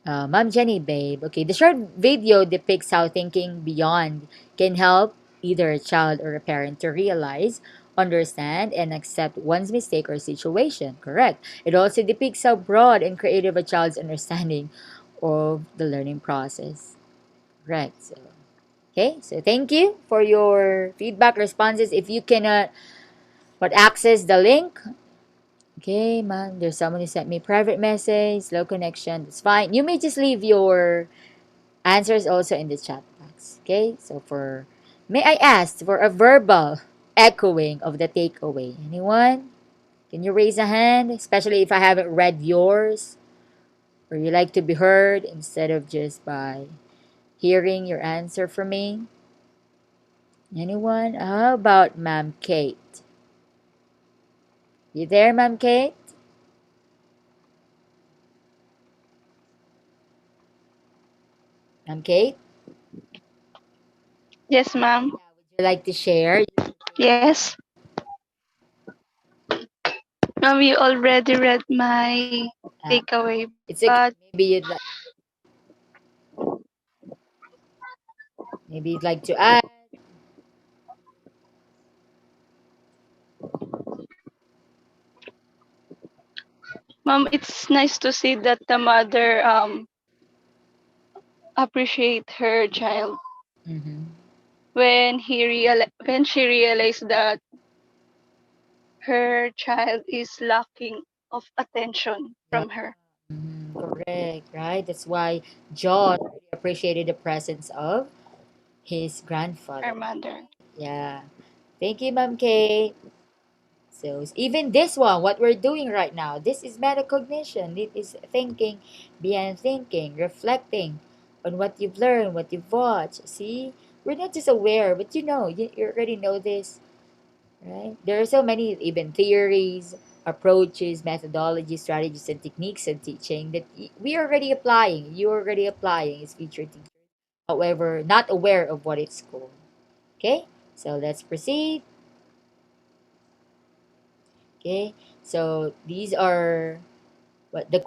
Ma'am Jenny, babe. Okay, the short video depicts how thinking beyond can help either a child or a parent to realize, understand, and accept one's mistake or situation. Correct. It also depicts how broad and creative a child's understanding of the learning process. Correct. So, okay, so thank you for your feedback responses. If you cannot access the link, okay, man, there's someone who sent me private message, slow connection. That's fine. You may just leave your answers also in the chat box. Okay, so may I ask for a verbal echoing of the takeaway? Anyone? Can you raise a hand? Especially if I haven't read yours, or you like to be heard instead of just by hearing your answer from me. Anyone? How about Ma'am Kate? You there, Ma'am Kate? Ma'am Kate? Yes, ma'am. Would you like to share? Yes. Ma'am, you already read my Uh, takeaway, it's okay. but Maybe you'd like to add. ma'am, it's nice to see that the mother appreciate her child Mm-hmm. when she realized that her child is lacking of attention Yeah. from her, Correct, right? That's why John really appreciated the presence of his her grandfather. mother. Yeah. Thank you, Ma'am Kay. So even this one, what we're doing right now, this is metacognition. It is thinking beyond thinking, reflecting on what you've learned, what you've watched. See, we're not just aware, but you already know this, right? There are so many even theories approaches, methodologies, strategies, and techniques in teaching that we are already applying. You're already applying as future teachers. However, not aware of what it's called. Okay, so let's proceed. Okay, so these are what the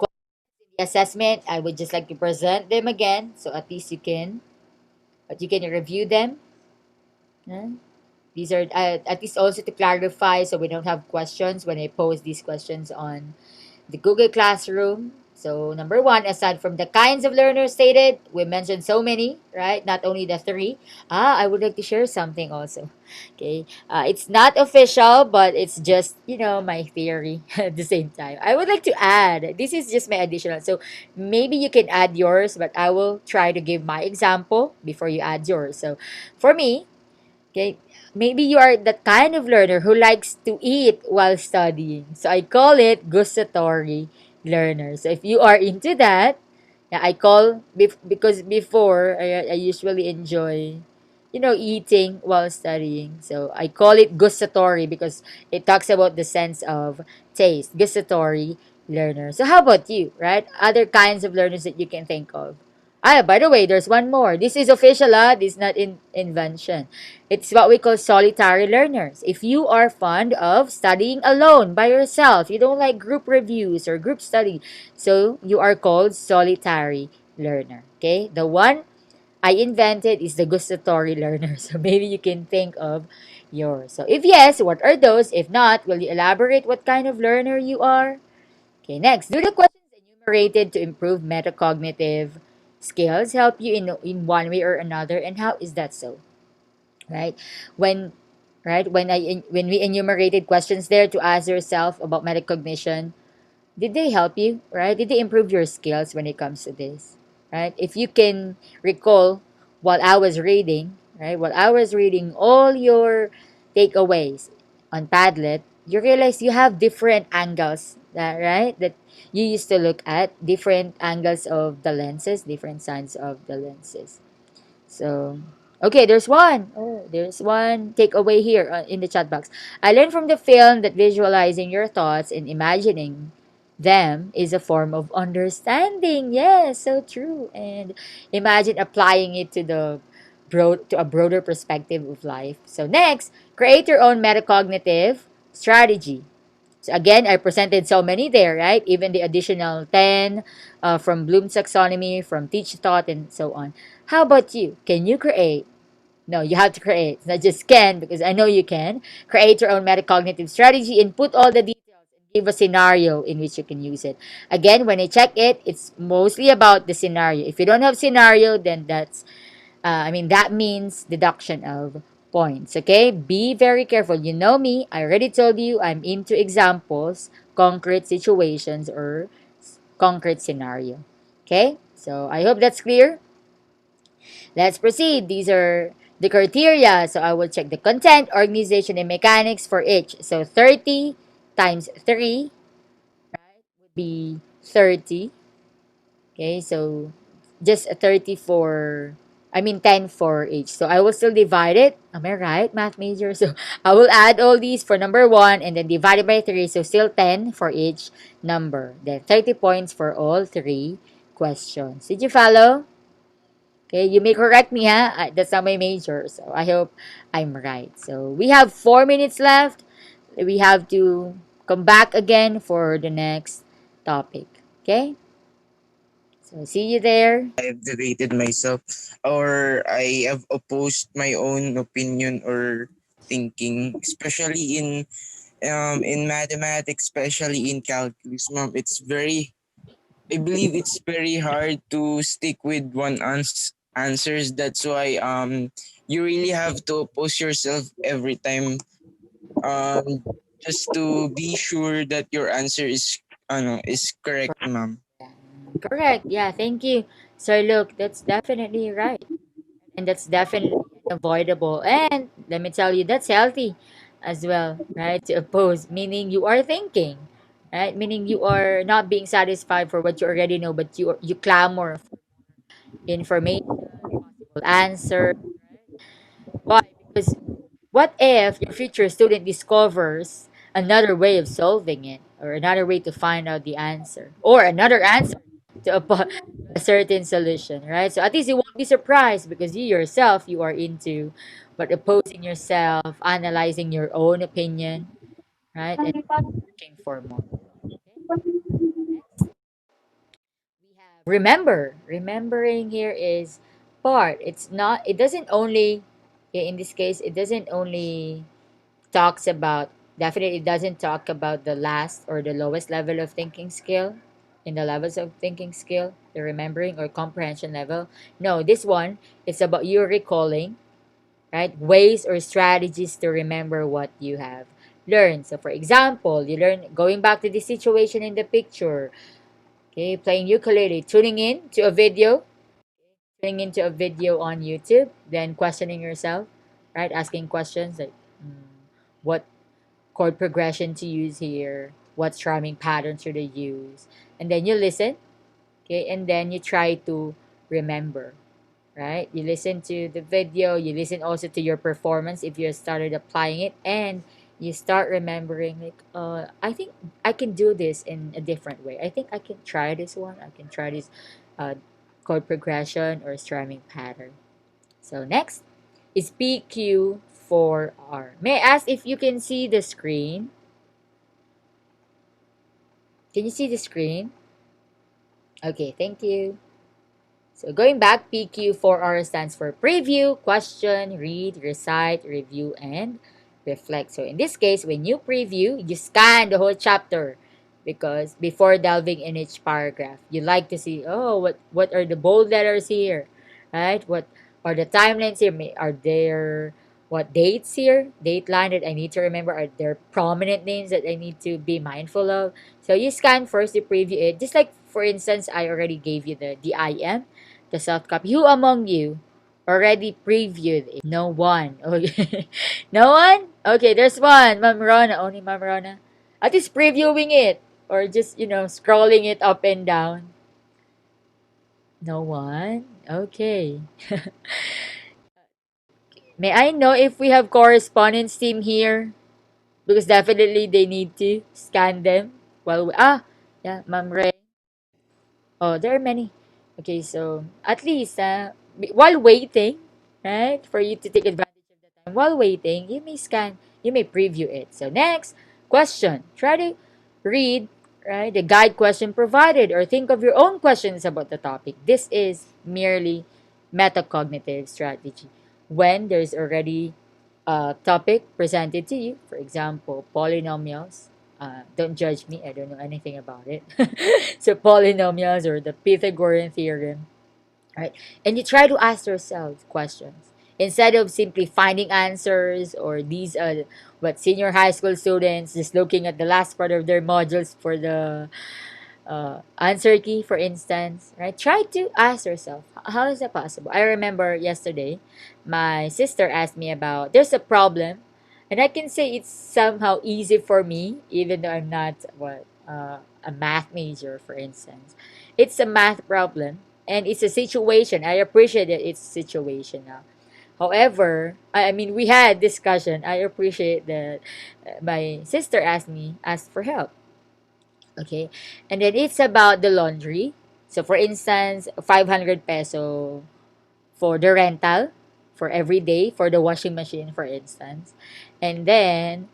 assessment. I would just like to present them again, so at least you can review them. Huh? These are at least also to clarify, so we don't have questions when I pose these questions on the Google Classroom. So number one, aside from the kinds of learners stated, we mentioned so many, right? Not only the three. I would like to share something also. Okay, it's not official, but it's just my theory at the same time. I would like to add. This is just my additional. So maybe you can add yours, but I will try to give my example before you add yours. So for me, okay. Maybe you are that kind of learner who likes to eat while studying. So I call it gustatory learner. So if you are into that, yeah, I call because before I usually enjoy, eating while studying. So I call it gustatory because it talks about the sense of taste. Gustatory learner. So how about you, right? Other kinds of learners that you can think of. By the way, there's one more. This is official, this is not invention. It's what we call solitary learners. If you are fond of studying alone by yourself, you don't like group reviews or group study, so you are called solitary learner. Okay? The one I invented is the gustatory learner. So maybe you can think of yours. So if yes, what are those? If not, will you elaborate what kind of learner you are? Okay, next. Do the questions enumerated to improve metacognitive skills help you in one way or another, and how is that so? Right? When when we enumerated questions there to ask yourself about metacognition, did they help you, right? Did they improve your skills when it comes to this, right? If you can recall while I was reading, right? While I was reading all your takeaways on Padlet, you realize you have different angles, that right? That you used to look at different angles of the lenses, different sides of the lenses. So, okay, there's one. Oh, there's one takeaway here in the chat box. I learned from the film that visualizing your thoughts and imagining them is a form of understanding. Yes, so true. And imagine applying it to to a broader perspective of life. So next, create your own metacognitive strategy. So again, I presented so many there, right? Even the additional 10 from Bloom's taxonomy, from Teach Thought, and so on. How about you? Can you create? No, you have to create. It's not just can, because I know you can. Create your own metacognitive strategy and put all the details and give a scenario in which you can use it. Again, when I check it, it's mostly about the scenario. If you don't have scenario, then that means deduction of points. Okay? Be very careful. You know me. I already told you I'm into examples, concrete situations, or concrete scenario. Okay? So I hope that's clear. Let's proceed. These are the criteria. So I will check the content, organization, and mechanics for each. So 30 times 3 would be 30. Okay, so just a 30 for, 10 for each. So I will still divide it. Am I right, math major? So I will add all these for number 1 and then divide it by 3. So still 10 for each number. Then 30 points for all 3 questions. Did you follow? Okay, you may correct me, ha? That's not my major. So I hope I'm right. So we have 4 minutes left. We have to come back again for the next topic. Okay? So see you there. I've debated myself, or I have opposed my own opinion or thinking, especially in mathematics, especially in calculus, ma'am. I believe it's very hard to stick with answers. That's why you really have to oppose yourself every time, um just to be sure that your answer is correct, ma'am. Correct. Yeah, thank you. So look, that's definitely right. And that's definitely unavoidable. And let me tell you, that's healthy as well, right? To oppose, meaning you are thinking, right? Meaning you are not being satisfied for what you already know, but you clamor for information, possible answer. Why? Because what if your future student discovers another way of solving it? or another way to find out the answer, or another answer to a certain solution, right? So at least you won't be surprised because you yourself, you are into but opposing yourself, analyzing your own opinion, right? And looking for more. Okay? Next, we have remembering here is part. It's not, it doesn't only, okay, in this case, it doesn't only talks about, definitely it doesn't talk about the last or the lowest level of thinking skill in the levels of thinking skill, the remembering or comprehension level. No, this one is about you recalling, right, ways or strategies to remember what you have learned. So for example, you learn going back to the situation in the picture, okay, playing ukulele, tuning into a video on YouTube, then questioning yourself, right, asking questions like, what chord progression to use here, what strumming pattern should I use, and then you listen, okay, and then you try to remember, right? You listen to the video, you listen also to your performance if you started applying it, and you start remembering like, I think I can do this in a different way. I think I can try this one. I can try this uh, chord progression or strumming pattern. So next is PQ4R. May I ask if you can see the screen? Can you see the screen? Okay, thank you. So going back, PQ4R stands for preview, question, read, recite, review, and reflect. So in this case, when you preview, you scan the whole chapter because before delving in each paragraph, you like to see, oh, what are the bold letters here, right? What are the timelines here? Are there what dates here? Date line that I need to remember? Are there prominent names that I need to be mindful of? So you scan first, you preview it. Just like, for instance, I already gave you the DIM, the soft copy. Who among you already previewed it? No one. Okay. No one? Okay, there's one. Ma'am Rona. Only Ma'am Rona. At least previewing it. Or just, scrolling it up and down. No one? Okay. May I know if we have correspondence team here? Because definitely they need to scan them. Yeah, Ma'am Ray. Oh, there are many. Okay, so at least while waiting, right, for you to take advantage of the time, while waiting, you may preview it. So next question, try to read, right, the guide question provided or think of your own questions about the topic. This is merely metacognitive strategy. When there's already a topic presented to you, for example, polynomials. Don't judge me, I don't know anything about it. So, polynomials or the Pythagorean theorem, right? And you try to ask yourself questions instead of simply finding answers or these what senior high school students just looking at the last part of their modules for the answer key, for instance, right? Try to ask yourself, how is that possible? I remember yesterday, my sister asked me about there's a problem, and I can say it's somehow easy for me, even though I'm not a math major, for instance. It's a math problem, and it's a situation. I appreciate that it's situational. However, I mean, we had discussion. I appreciate that my sister asked for help. Okay. And then it's about the laundry. So for instance, 500 peso for the rental for every day for the washing machine, for instance. And then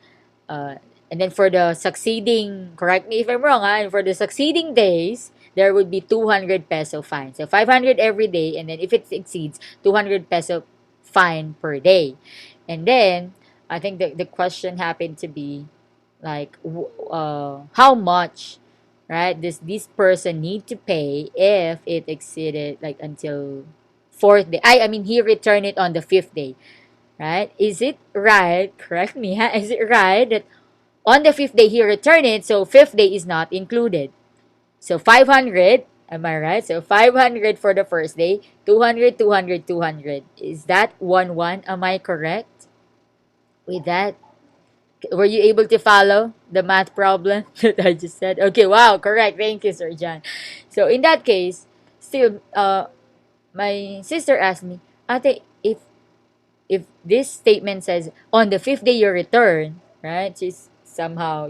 uh, for the succeeding, correct me if I'm wrong, for the succeeding days, there would be 200 peso fine. So 500 every day, and then if it exceeds, 200 peso fine per day. And then I think the question happened to be like, how much, right, does this person need to pay if it exceeded like until fourth day? I mean, he returned it on the fifth day, right? Is it right? Correct me. Is it right that on the fifth day he returned it, so fifth day is not included? So 500, am I right? So 500 for the first day, 200, 200, 200. Is that 1 1? Am I correct with that? Were you able to follow the math problem that I just said? Okay, wow, correct. Thank you, Sir John. So in that case, still, my sister asked me, Ate, if this statement says on the fifth day you return, right? She's somehow,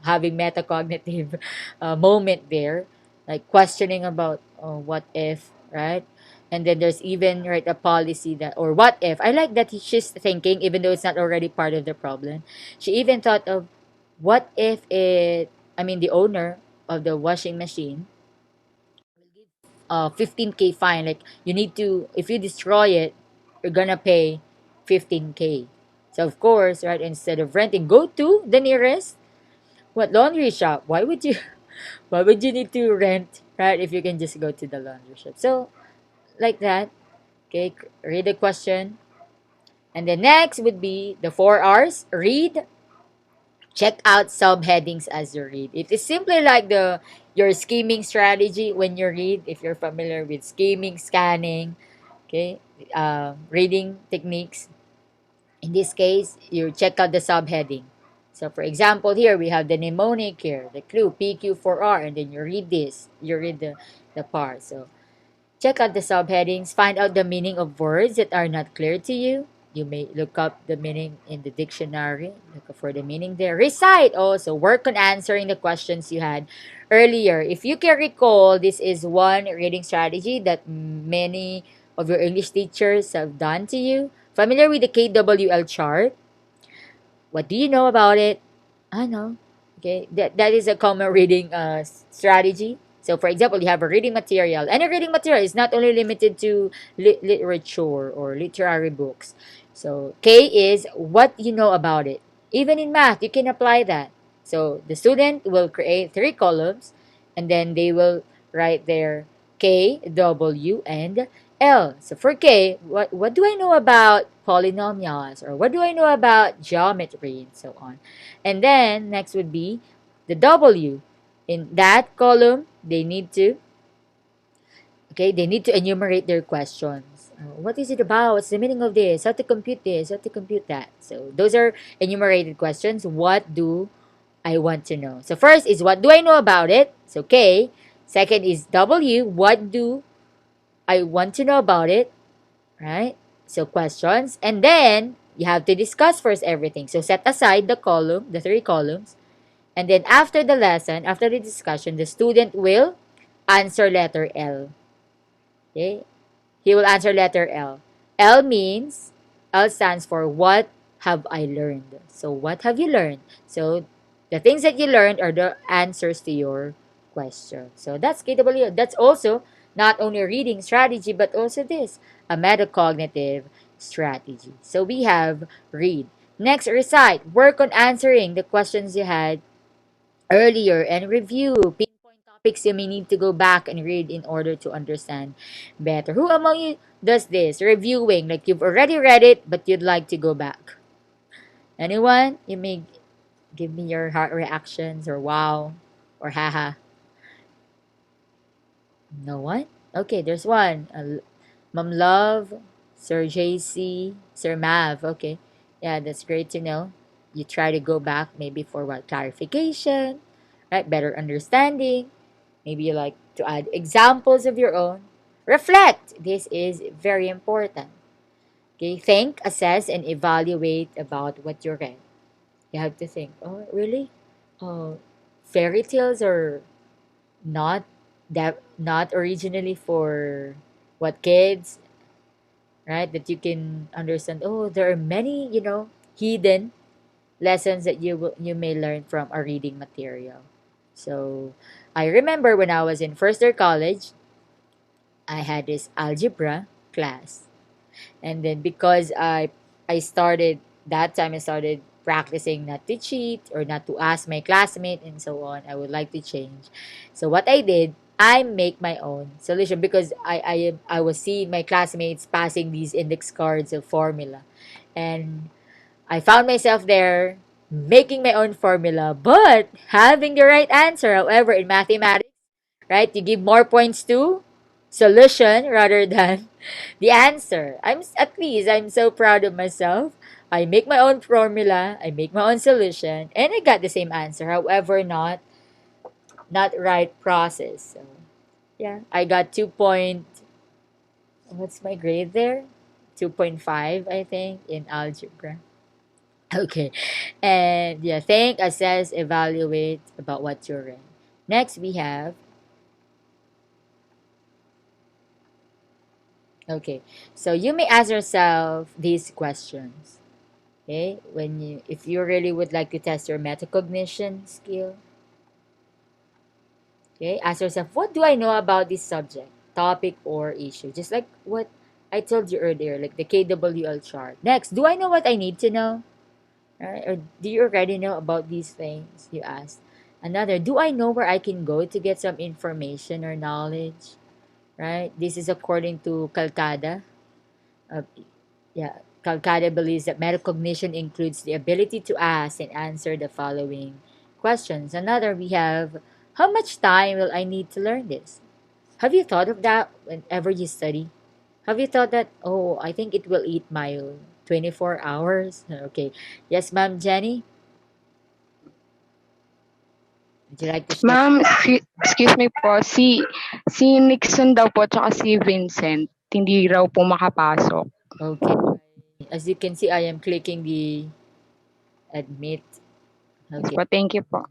having metacognitive moment there, like questioning about what if, right? And then there's even, right, a policy that, or what if. I like that she's thinking, even though it's not already part of the problem. She even thought of what if the owner of the washing machine 15K fine. Like, you need to, if you destroy it, you're gonna pay 15K. So of course, right, instead of renting, go to the nearest what laundry shop. Why would you why would you need to rent, right, if you can just go to the laundry shop? So like that. Okay, read the question. And the next would be the 4 R's. Read, check out subheadings as you read. It is simply like the your scheming strategy when you read, if you're familiar with scheming, scanning, okay, reading techniques. In this case, you check out the subheading. So for example, here we have the mnemonic here, the clue PQ4R, and then you read this, you read the part. So check out the subheadings, find out the meaning of words that are not clear to you. You may look up the meaning in the dictionary, look for the meaning there. Recite also, work on answering the questions you had earlier. If you can recall, this is one reading strategy that many of your English teachers have done to you. Familiar with the KWL chart? What do you know about it? I know. Okay, that is a common reading strategy. So, for example, you have a reading material. Any reading material is not only limited to literature or literary books. So, K is what you know about it. Even in math, you can apply that. So, the student will create 3 columns, and then they will write their K, W, and L. So for K, what do I know about polynomials, or what do I know about geometry, and so on. And then next would be the W. In that column, they need to enumerate their questions. What is it about? What's the meaning of this? How to compute this? How to compute that? So those are enumerated questions. What do I want to know? So first is what do I know about it? So K. Second is W. What do I want to know about it? Right? So questions. And then you have to discuss first everything. So set aside the 3 columns. And then after the lesson, after the discussion, the student will answer letter L. Okay? He will answer letter L. L stands for what have I learned. So what have you learned? So the things that you learned are the answers to your question. So that's KW. That's also not only a reading strategy, but also this, a metacognitive strategy. So we have read. Next, recite. Work on answering the questions you had earlier and review. Pinpoint topics you may need to go back and read in order to understand better. Who among you does this? Reviewing, like you've already read it, but you'd like to go back. Anyone? You may give me your heart reactions, or wow, or haha. No one? Okay, there's one. Mom Love, Sir JC, Sir Mav. Okay. Yeah, that's great to know. You try to go back maybe for what? Clarification, right? Better understanding. Maybe you like to add examples of your own. Reflect. This is very important. Okay, think, assess, and evaluate about what you read. You have to think, oh, really? Oh, fairy tales are not not originally for what kids, right? That you can understand. Oh, there are many, hidden lessons that you may learn from a reading material. So, I remember when I was in first year college, I had this algebra class. And then because I started practicing not to cheat or not to ask my classmate and so on. I would like to change. So what I did, I make my own solution because I was seeing my classmates passing these index cards of formula. And I found myself there making my own formula, but having the right answer. However, in mathematics, right, you give more points to solution rather than the answer. At least I'm so proud of myself. I make my own formula, I make my own solution, and I got the same answer. However, not right process. So yeah, I got 2 point. What's my grade there? 2.5, I think, in algebra. Okay. And yeah, think, assess, evaluate about what you're in. Next, we have, okay, so you may ask yourself these questions. Okay, if you really would like to test your metacognition skill, okay, ask yourself, what do I know about this subject, topic, or issue? Just like what I told you earlier, like the KWL chart. Next, do I know what I need to know? Right? Or do you already know about these things? You ask. Another, do I know where I can go to get some information or knowledge? Right? This is according to Calcada. Uh, yeah, Calcada believes that metacognition includes the ability to ask and answer the following questions. Another, we have, how much time will I need to learn this? Have you thought of that whenever you study? Have you thought that, oh, I think it will eat my 24 hours? Okay. Yes, Ma'am Jenny? Would you like to share? Ma'am, excuse me po, si Nixon daw po tsaka si Vincent, hindi raw po makapasok. Okay. As you can see, I am clicking the admit. Yes Okay. po, thank you po.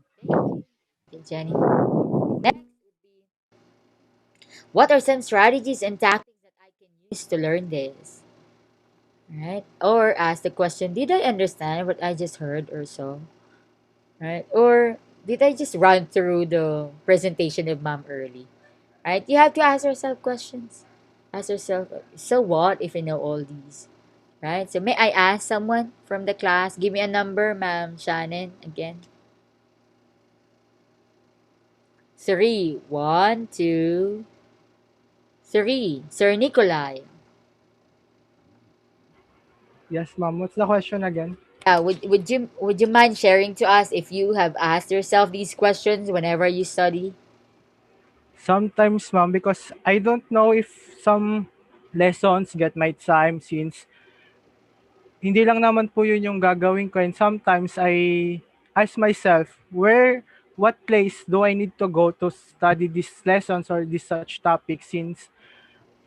Okay, Jenny. Next, what are some strategies and tactics that I can use to learn this? Right? Or ask the question, did I understand what I just heard or so? Right? Or did I just run through the presentation of mom early? Right? You have to ask yourself questions. Ask yourself, so what if I know all these? Right? So may I ask someone from the class? Give me a number, Ma'am Shannon, again. Three. One, two, three. Sir Nikolai. Yes, ma'am. What's the question again? Yeah, would you mind sharing to us if you have asked yourself these questions whenever you study? Sometimes, ma'am, because I don't know if some lessons get my time since hindi lang naman po yun yung gagawin ko. And sometimes I ask myself, what place do I need to go to study these lessons or this such topic since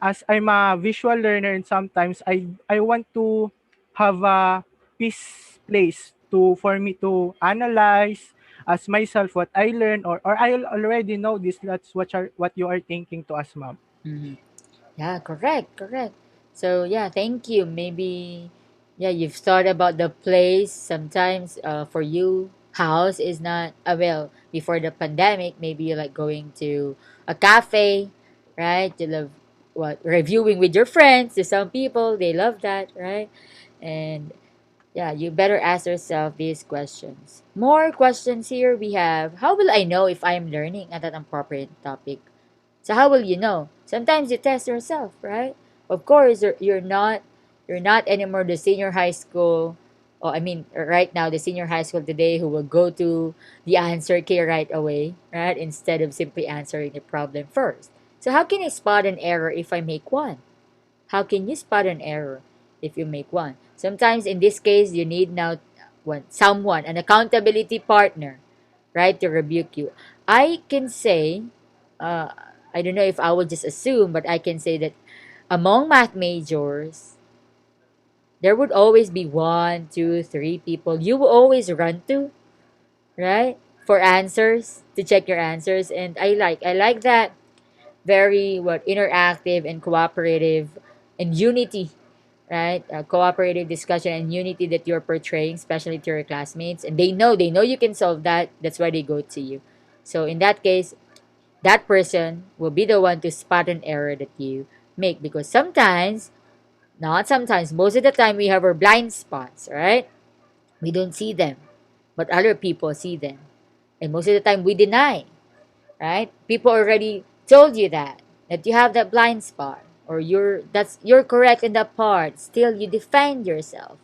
as I'm a visual learner and sometimes I want to have a peace place to for me to analyze as myself what I learn or I already know this. That's what you are thinking to us, ma'am. Mhm. Yeah, correct, correct. So yeah, thank you. Maybe yeah, you've thought about the place. Sometimes for you, house is not well, before the pandemic, maybe you like going to a cafe, right? You love what reviewing with your friends. To some people, they love that, right? And yeah, you better ask yourself these questions. More questions here we have. How will I know if I am learning at an appropriate topic? So how will you know? Sometimes you test yourself, right? Of course, you're not anymore the senior high school. Oh, I mean, right now the senior high school today who will go to the answer key right away, right? Instead of simply answering the problem first. So how can I spot an error if I make one? How can you spot an error if you make one? Sometimes in this case, you need now someone, an accountability partner, right, to rebuke you. I can say, uh, I don't know if I would just assume, but I can say that among math majors, there would always be one, two, three people you will always run to, right, for answers to check your answers. And I like that very what interactive and cooperative and unity, right? Cooperative discussion and unity that you're portraying, especially to your classmates, and they know you can solve that. That's why they go to you. So in that case, that person will be the one to spot an error that you make, because sometimes, not sometimes, most of the time we have our blind spots, right? We don't see them, but other people see them, and most of the time we deny, right? People already told you that you have that blind spot, or you're correct in that part. Still, you defend yourself.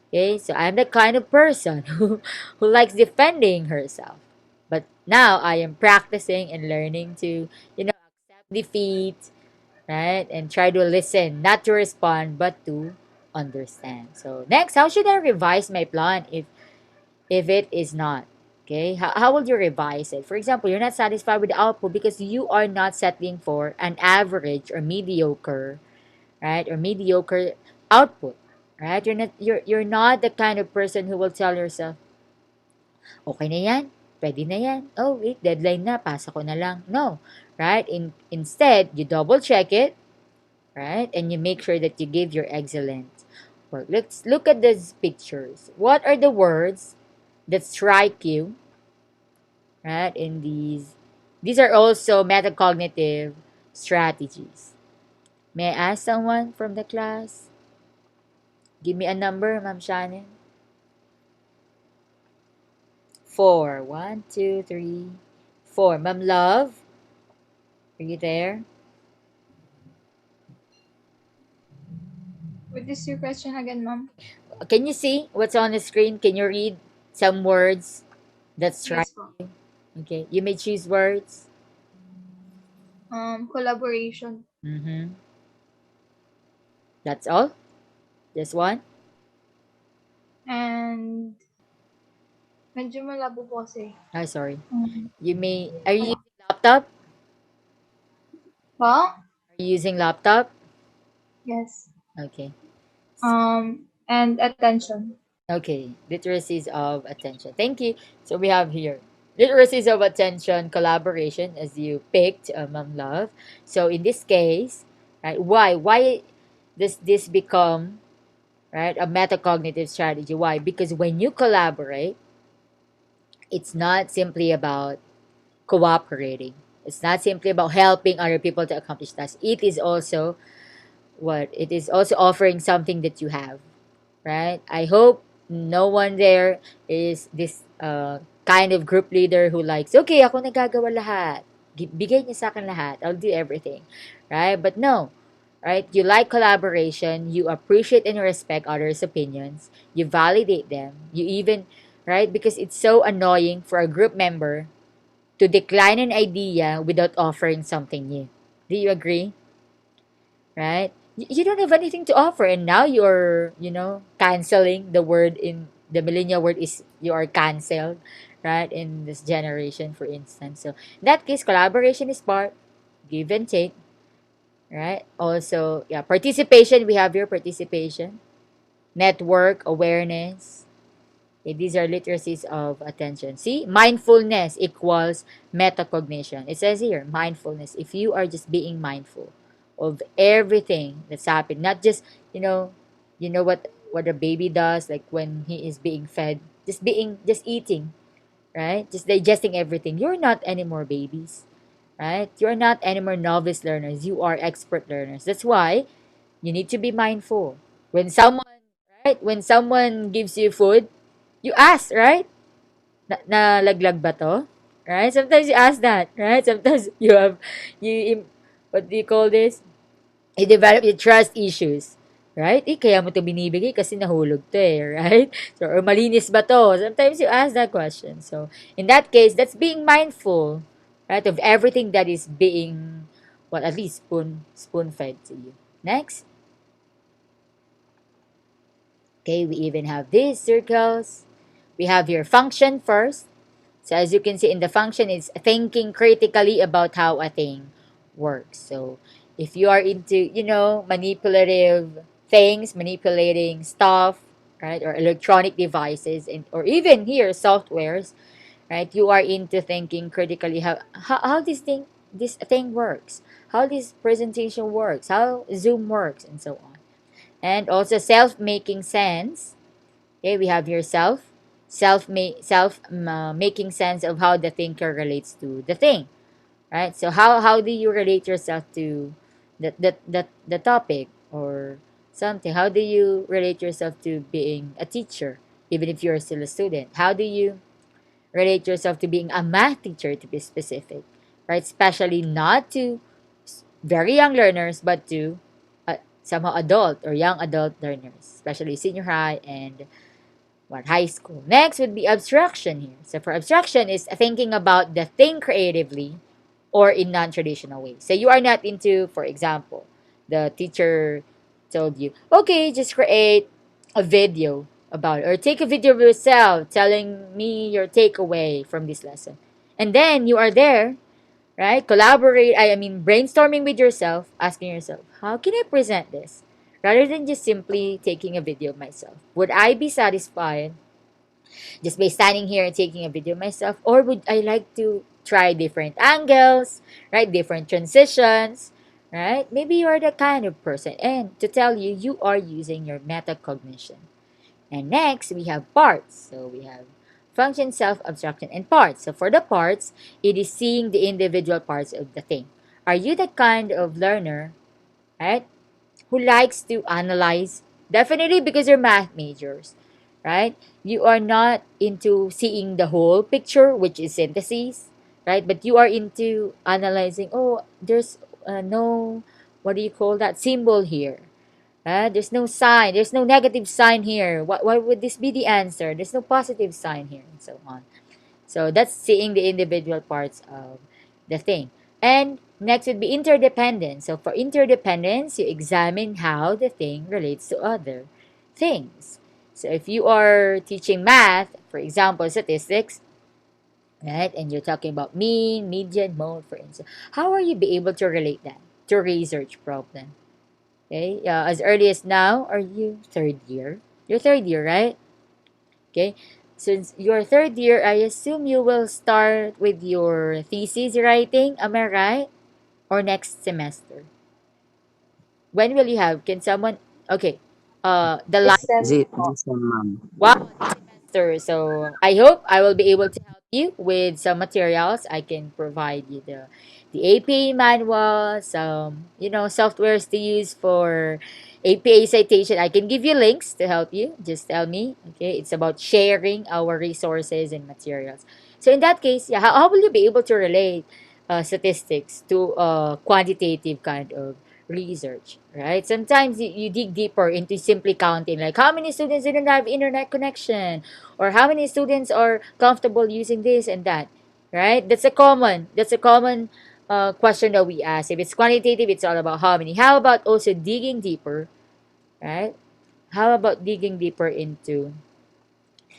Okay, so I'm the kind of person who likes defending herself. But now I am practicing and learning to, accept defeat, right? And try to listen, not to respond, but to understand. So next, how should I revise my plan if it is not? Okay, how will you revise it? For example, you're not satisfied with the output because you are not settling for an average or mediocre, right? Or mediocre output. right? You're not the kind of person who will tell yourself, okay na yan, pwede na yan. Oh, wait, deadline na, pasa ko na lang. No, right? Instead, you double check it, right? And you make sure that you give your excellent work. Let's look at these pictures. What are the words that strike you, right? In these are also metacognitive strategies. May I ask someone from the class? Give me a number, Ma'am Shannon. Four. One, two, three, four. Ma'am Love, are you there? What is your question again, ma'am? Can you see what's on the screen? Can you read some words that strike Yes po. you? Okay, you may choose words. Collaboration. Mm-hmm. That's all? Just one? And medyo malabo po kasi. Oh, sorry. Mm. Are you using laptop? Po? Are you using laptop? Yes. Okay. And attention. Okay, literacies of attention. Thank you. So we have here literacies of attention, collaboration, as you picked, Ma'am Love. So in this case, right, why does this become right a metacognitive strategy? Why? Because when you collaborate, it's not simply about cooperating. It's not simply about helping other people to accomplish tasks. It is also what it is also offering something that you have, right? I hope no one there is this kind of group leader who likes, okay, ako nagagawa lahat. Bigay niya sa akin lahat. I'll do everything. Right? But no, right? You like collaboration. You appreciate and respect others' opinions. You validate them. You even, right? Because it's so annoying for a group member to decline an idea without offering something new. Do you agree? Right? You don't have anything to offer, and now you're, canceling the word in the millennial word is you are canceled, right? In this generation, for instance. So in that case, collaboration is part, give and take, right? Also, yeah, participation. We have your participation, network awareness. Okay, these are literacies of attention. See, mindfulness equals metacognition. It says here, mindfulness. If you are just being mindful of everything that's happening, not just what a baby does, like when he is being fed, just eating, right? Just digesting everything. You're not anymore babies, right? You're not anymore novice learners. You are expert learners. That's why you need to be mindful. When someone, right? When someone gives you food, you ask, right? Nalaglag ba to? Right? Sometimes you ask that, right? Sometimes what do you call this? You develop your trust issues. Right? Kaya mo to binibigay kasi nahulog to eh, right? So, or malinis ba to? Sometimes you ask that question. So, in that case, that's being mindful, right? Of everything that is being, well, at least spoon fed to you. Next. Okay, we even have these circles. We have your function first. So as you can see in the function, it's thinking critically about how a thing works. So if you are into, manipulative things, manipulating stuff, right, or electronic devices, or even here softwares, right, you are into thinking critically how this thing works, how this presentation works, how Zoom works, and so on. And also self-making sense. Okay, we have yourself, making sense of how the thinker relates to the thing, right? So how do you relate yourself to the topic or something? How do you relate yourself to being a teacher, even if you're still a student? How do you relate yourself to being a math teacher, to be specific, right? Especially not to very young learners, but to somehow adult or young adult learners, especially senior high and what high school. Next would be abstraction here. So for abstraction is thinking about the thing creatively or in non-traditional ways. So you are not into, for example, the teacher told you, okay, just create a video about it, or take a video of yourself telling me your takeaway from this lesson. And then you are there, right? Collaborate, I mean brainstorming with yourself, asking yourself, how can I present this? rather than just simply taking a video of myself? Would I be satisfied just by standing here and taking a video of myself? Or would I like to try different angles, right? Different transitions, right? Maybe you're the kind of person. And to tell you, you are using your metacognition. And next, we have parts. So we have function, self-abstraction, and parts. So for the parts, it is seeing the individual parts of the thing. Are you the kind of learner, right, who likes to analyze? Definitely because you're math majors, right? You are not into seeing the whole picture, which is synthesis, right? But you are into analyzing, oh, there's no, what do you call that, symbol here. There's no sign. There's no negative sign here. Why would this be the answer? There's no positive sign here, and so on. So that's seeing the individual parts of the thing. And next would be interdependence. So for interdependence, you examine how the thing relates to other things. So if you are teaching math, for example, statistics, right, and you're talking about mean, median, mode, for instance, how are you be able to relate that to a research problem? Okay, as early as now, are you third year? You're third year, right? Okay, since you're third year, I assume you will start with your thesis writing. Am I right? Or next semester? When will you have? Can someone? Okay, the line. This sem, ma'am. Wow, semester. So I hope I will be able to help you with some materials. I can provide you the APA manual, some softwares to use for APA citation. I can give you links to help you. Just tell me. Okay, it's about sharing our resources and materials. So in that case, yeah, how will you be able to relate statistics to quantitative kind of research, right? Sometimes you dig deeper into simply counting, like how many students didn't have internet connection, or how many students are comfortable using this and that, right? That's a common question that we ask. If it's quantitative, it's all about how many. How about also digging deeper, right? How about digging deeper into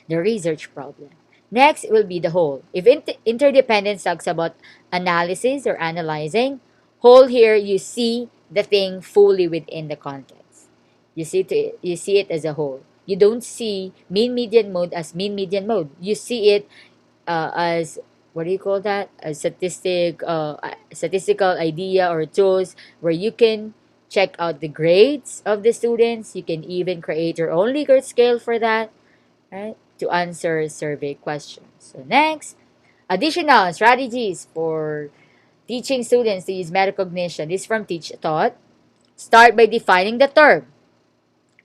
the research problem? Next will be the whole. If interdependence talks about analysis or analyzing, whole here you see the thing fully within the context. You see it as a whole. You don't see mean median mode as mean median mode. You see it as, what do you call that? A statistical idea or tools where you can check out the grades of the students. You can even create your own Likert scale for that, right? To answer survey questions. So next, additional strategies for teaching students to use metacognition. This is from Teach Taught. Start by defining the term,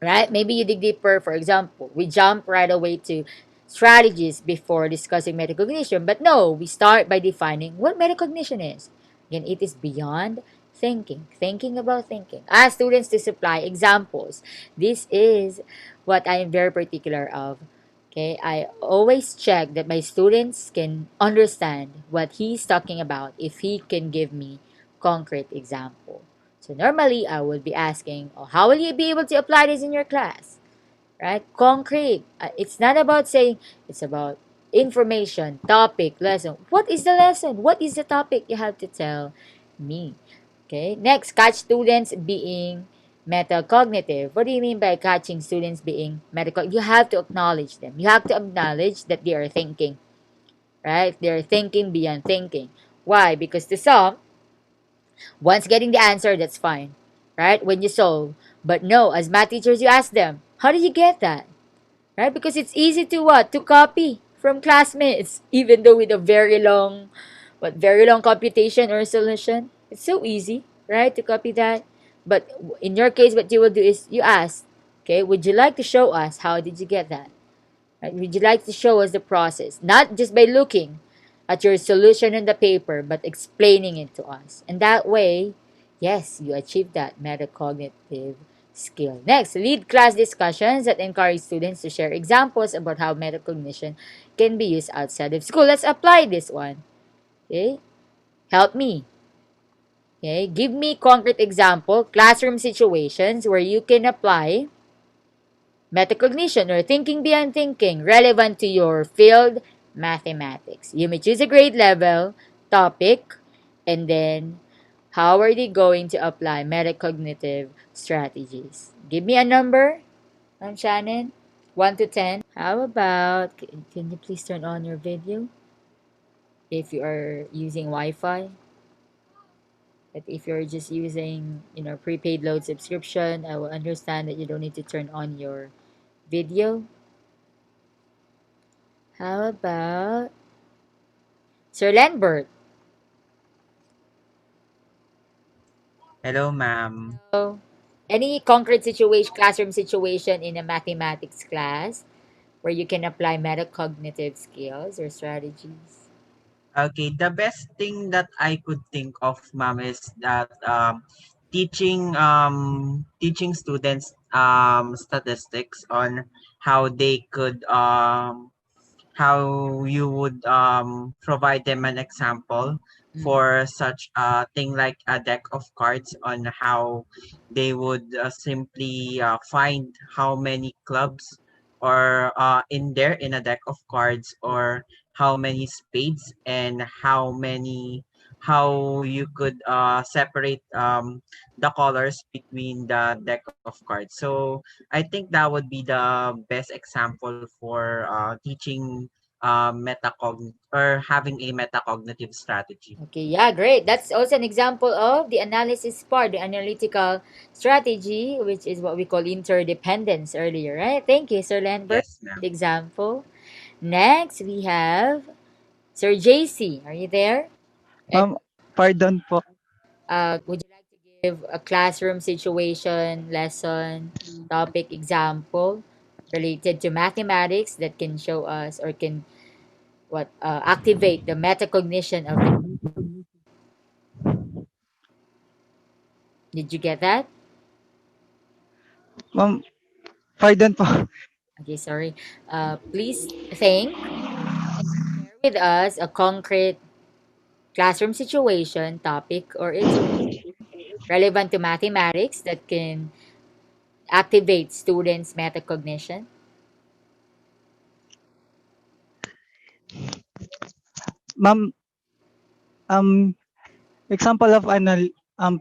right? Maybe you dig deeper. For example, we jump right away to strategies before discussing metacognition, but no, we start by defining what metacognition is. Again, it is beyond thinking about thinking. Ask students to supply examples. This is what I am very particular of. Okay, I always check that my students can understand what he's talking about if he can give me concrete example. So normally I would be asking, oh, how will you be able to apply this in your class? Right? Concrete. It's not about saying, it's about information, topic, lesson. What is the lesson? What is the topic? You have to tell me. Okay. Next, catch students being metacognitive. What do you mean by catching students being metacognitive? You have to acknowledge them. You have to acknowledge that they are thinking, right? They are thinking beyond thinking. Why? Because to some, once getting the answer, that's fine, right? When you solve. But no, as math teachers, you ask them, how did you get that? Right? Because it's easy to what? To copy from classmates, even though with a very long computation or solution. It's so easy, right? To copy that. But in your case, what you will do is you ask, okay, would you like to show us how did you get that? Right? Would you like to show us the process? Not just by looking at your solution on the paper, but explaining it to us. And that way, yes, you achieve that metacognitive skill. Next, lead class discussions that encourage students to share examples about how metacognition can be used outside of school. Let's apply this one. Okay? Help me. Okay? Give me concrete example, classroom situations where you can apply metacognition or thinking beyond thinking relevant to your field, mathematics. You may choose a grade level, topic, and then How are they going to apply metacognitive strategies? Give me a number, Shannon. 1 to 10. How about, can you please turn on your video if you are using Wi-Fi? But if you're just using, prepaid load subscription, I will understand that you don't need to turn on your video. How about Sir Lambert? Hello, ma'am. So, any concrete situation, classroom situation in a mathematics class where you can apply metacognitive skills or strategies? Okay, the best thing that I could think of, ma'am, is that teaching students statistics on how they could how you would provide them an example Mm-hmm. for such a thing like a deck of cards on how they would simply find how many clubs or in there in a deck of cards, or how many spades, and how you could separate the colors between the deck of cards. So I think that would be the best example for teaching or having a metacognitive strategy. Okay, yeah, great. That's also an example of the analysis part, the analytical strategy, which is what we call interdependence earlier, right? Thank you, Sir Lambert. Yes, ma'am. Good example. Next, we have Sir JC. Are you there? And Ma'am, pardon po. would you like to give a classroom situation, lesson, topic example related to mathematics that can show us or can activate the metacognition of the. Did you get that? Ma'am, pardon po. Okay, sorry. Please think and share with us a concrete classroom situation, topic, or example relevant to mathematics that can activate students' metacognition. Ma'am, um, example of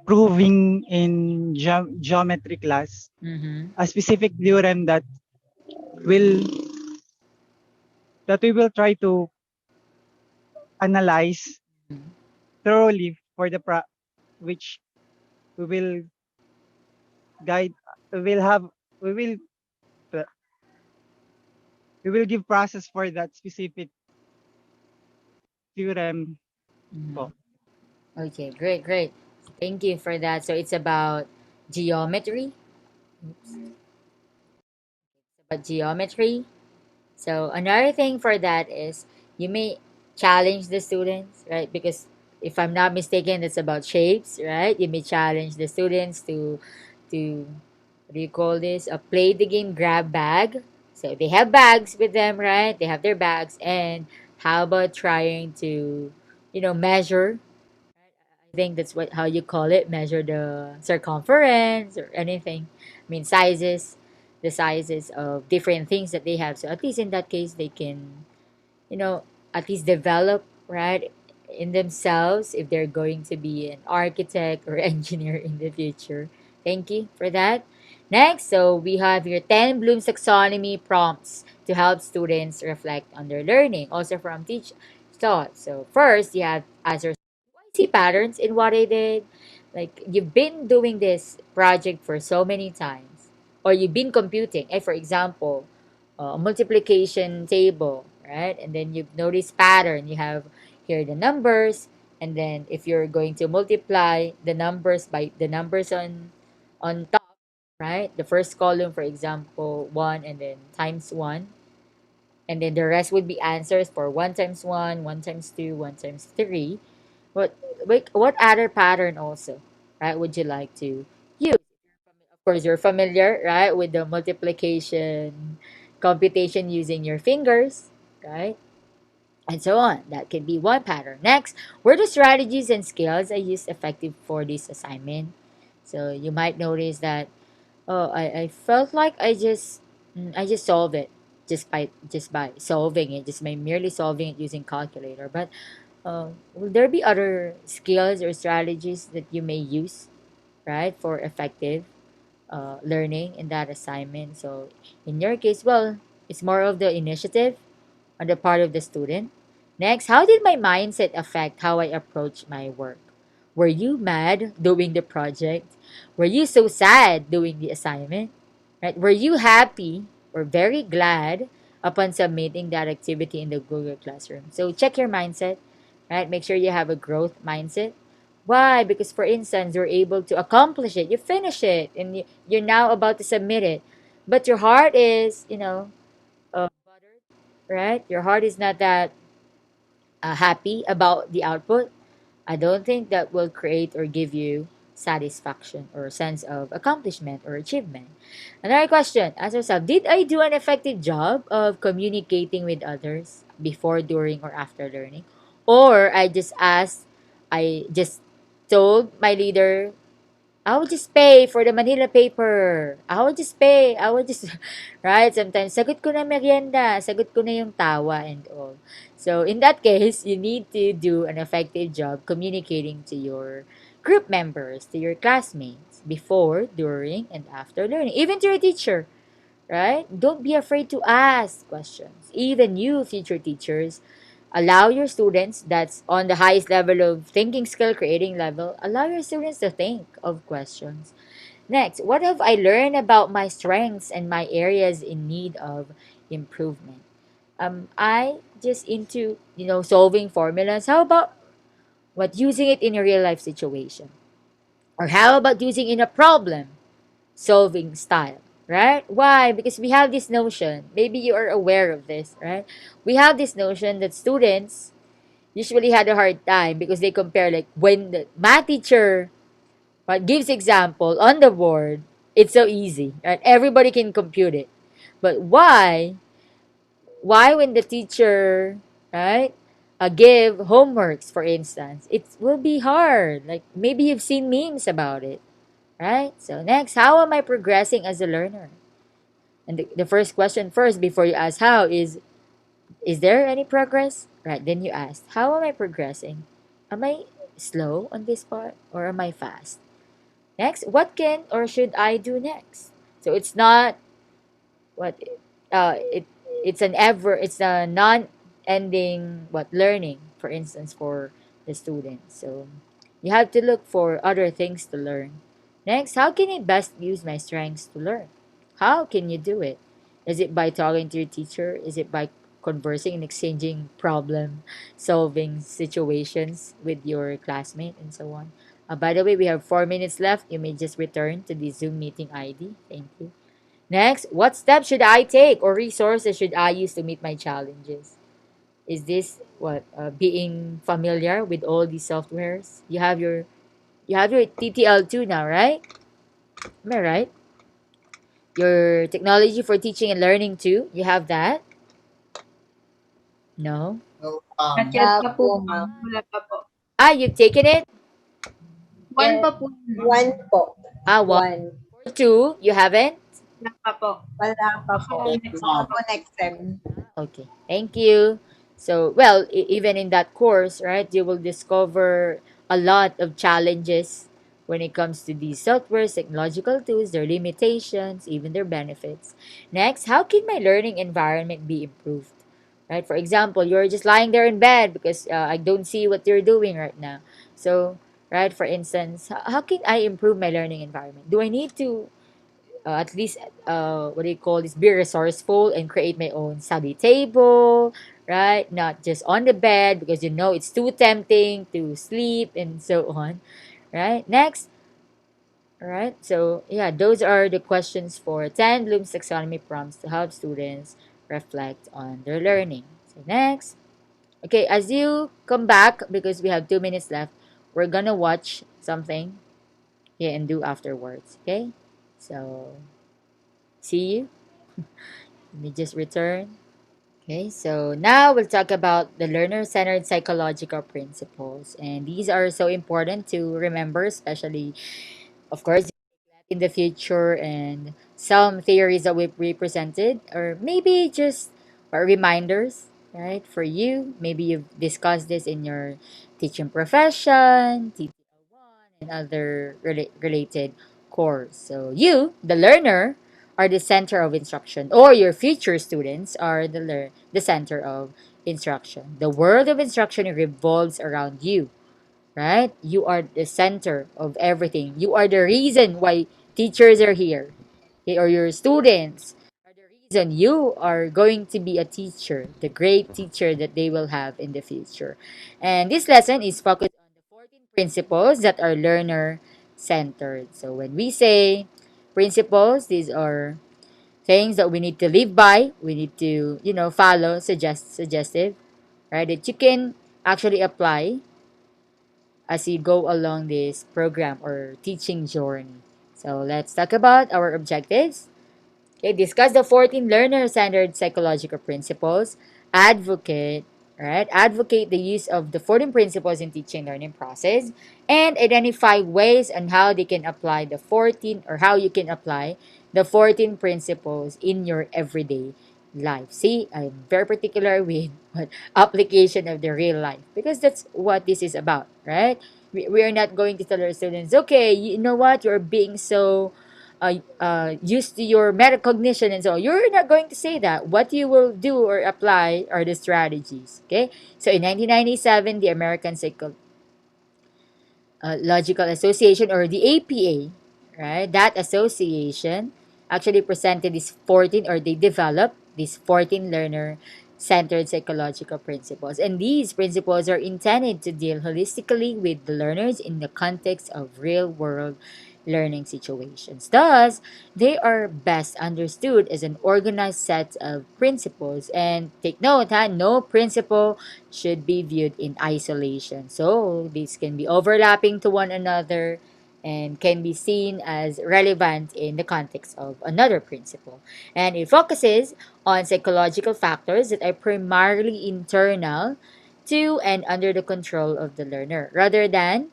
proving in geometry class Mm-hmm. a specific theorem will that we will try to analyze thoroughly for which we will guide we will have we will we will give process for that specific theorem Mm-hmm. po. Okay, great, great. Thank you for that. So it's about geometry. Oops. About geometry. So another thing for that is you may challenge the students, right? Because if I'm not mistaken, it's about shapes, right? You may challenge the students to what do you call this? Play the game grab bag. So they have bags with them, right? They have their bags, and how about trying to, measure? I think that's what how you call it. Measure the circumference or anything. I mean sizes, the sizes of different things that they have. So at least in that case, they can, you know, at least develop, right, in themselves if they're going to be an architect or engineer in the future. Thank you for that. Next, so we have your 10 Bloom taxonomy prompts to help students reflect on their learning, also from Teach Thought. So first, you have ask yourself, do I see patterns in what I did? Like you've been doing this project for so many times, or you've been computing. For example, a multiplication table, right? And then you notice pattern. You have here the numbers, and then if you're going to multiply the numbers by the numbers on top, right? The first column, for example, 1 and then times 1. And then the rest would be answers for 1 times 1, 1 times 2, 1 times 3. What what other pattern also, right, would you like to use? Of course, you're familiar, right, with the multiplication computation using your fingers, right? And so on. That could be one pattern. Next, were the strategies and skills I used effective for this assignment? So you might notice that, oh, I felt like I just solved it just by solving it, just by merely solving it using calculator. But Will there be other skills or strategies that you may use, right, for effective learning in that assignment? So, in your case, well, it's more of the initiative on the part of the student. Next, how did my mindset affect how I approach my work? Were you mad doing the project? Were you so sad doing the assignment? Right? Were you happy or very glad upon submitting that activity in the Google Classroom? So check your mindset, right? Make sure you have a growth mindset. Why? Because for instance, you're able to accomplish it, you finish it, and you're now about to submit it, but your heart is, right? Your heart is not that happy about the output. I don't think that will create or give you satisfaction or sense of accomplishment or achievement. Another question, ask yourself, did I do an effective job of communicating with others before, during, or after learning? Or I just told my leader, I would just pay for the Manila paper. I would just pay. I would just, right? Sometimes, sagot ko na merienda. Sagot ko na yung tawa and all. So, in that case, you need to do an effective job communicating to your group members, to your classmates, before, during, and after learning. Even to your teacher, right? Don't be afraid to ask questions. Even you, future teachers, allow your students that's on the highest level of thinking skill, creating level, allow your students to think of questions. Next, what have I learned about my strengths and my areas in need of improvement? I just into, solving formulas. How about what using it in a real life situation? Or how about using in a problem solving style, right? Why? Because we have this notion, maybe you are aware of this, right? We have this notion that students usually had a hard time because they compare, like, when the math teacher gives example on the board, it's so easy, right? Everybody can compute it. But why when the teacher, right, give homeworks, for instance, it will be hard. Like, maybe you've seen memes about it, right? So next, how am I progressing as a learner? And the first question first before you ask how is there any progress? Right, then you ask, how am I progressing? Am I slow on this part or am I fast? Next, what can or should I do next? So it's not what it it's a non-ending learning, for instance, for the students. So you have to look for other things to learn. Next, how can I best use my strengths to learn? How can you do it? Is it by talking to your teacher? Is it by conversing and exchanging problem solving situations with your classmate and so on? By the way, we have 4 minutes left. You may just return to the Zoom meeting ID. Thank you. Next, what steps should I take or resources should I use to meet my challenges? Is this being familiar with all these softwares? You have your TTL2 now, right? Am I right? Your technology for teaching and learning too. You have that? No. Not yet pa po, ma'am. Wala pa po. You've taken it? One Yes, pa po, ma'am. one po. One. One. For two, you haven't? Wala pa po. Wala pa Baka po. next Baka pa po po. next sem. Okay, thank you. So, well, even in that course, right, you will discover a lot of challenges when it comes to these softwares, technological tools, their limitations, even their benefits. Next, how can my learning environment be improved? Right, for example, you're just lying there in bed because I don't see what you're doing right now. So, right, for instance, how can I improve my learning environment? Do I need to at least what do you call this, be resourceful and create my own study table, right? Not just on the bed because it's too tempting to sleep and so on, right? Next, all right, so yeah, those are the questions for 10 Bloom's taxonomy prompts to help students reflect on their learning. So next, okay, as you come back, because we have 2 minutes left, we're gonna watch something, yeah, and do afterwards. Okay, so see you. Let me just return. Okay, so now we'll talk about the learner centered psychological principles. And these are so important to remember, especially, of course, in the future. And some theories that we've represented, or maybe just reminders. right? For you, maybe you've discussed this in your teaching profession, TTL1, and other related course. So you, the learner, are the center of instruction, or your future students are the center of instruction. The world of instruction revolves around you, right? You are the center of everything. You are the reason why teachers are here, okay, or your students are the reason you are going to be a teacher, the great teacher that they will have in the future. And this lesson is focused on the 14 principles that are learner centered. So when we say principles, these are things that we need to live by, we need to, follow, suggestive, right? That you can actually apply as you go along this program or teaching journey. So let's talk about our objectives. Okay, discuss the 14 learner-centered psychological principles. Advocate, right? Advocate the use of the 14 principles in teaching learning process and identify ways on how they can apply the 14 or how you can apply the 14 principles in your everyday life. See, I'm very particular with what application of the real life because that's what this is about, right? We are not going to tell our students, okay, you know what, you're being so used to your metacognition and so on. You're not going to say that. What you will do or apply are the strategies. Okay. So in 1997, the American Logical Association or the APA, right? That association actually presented these 14 or they developed these 14 learner centered psychological principles. And these principles are intended to deal holistically with the learners in the context of real world learning situations. Thus, they are best understood as an organized set of principles. And take note, no principle should be viewed in isolation. So, these can be overlapping to one another and can be seen as relevant in the context of another principle. And it focuses on psychological factors that are primarily internal to and under the control of the learner rather than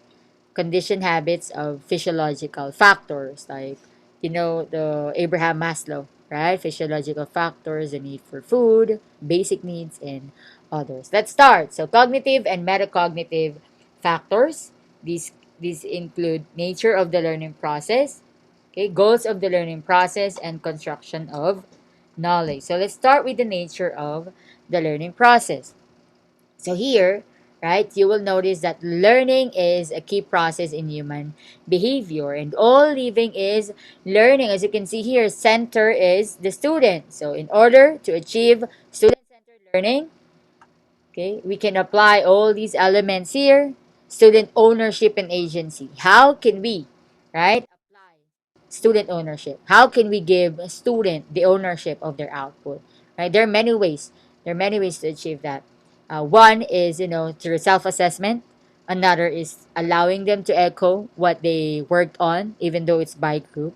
conditioned habits of physiological factors like the Abraham Maslow, right? Physiological factors, the need for food, basic needs, and others. Let's start. So cognitive and metacognitive factors. These include nature of the learning process, okay, goals of the learning process, and construction of knowledge. So let's start with the nature of the learning process. So here, right, you will notice that learning is a key process in human behavior and all living is learning. As you can see here, center is the student. So in order to achieve student-centered learning, okay, we can apply all these elements here. Student ownership and agency. How can we, right, apply student ownership? How can we give a student the ownership of their output? Right? There are many ways. There are many ways to achieve that. One is, through self-assessment. Another is allowing them to echo what they worked on, even though it's by group.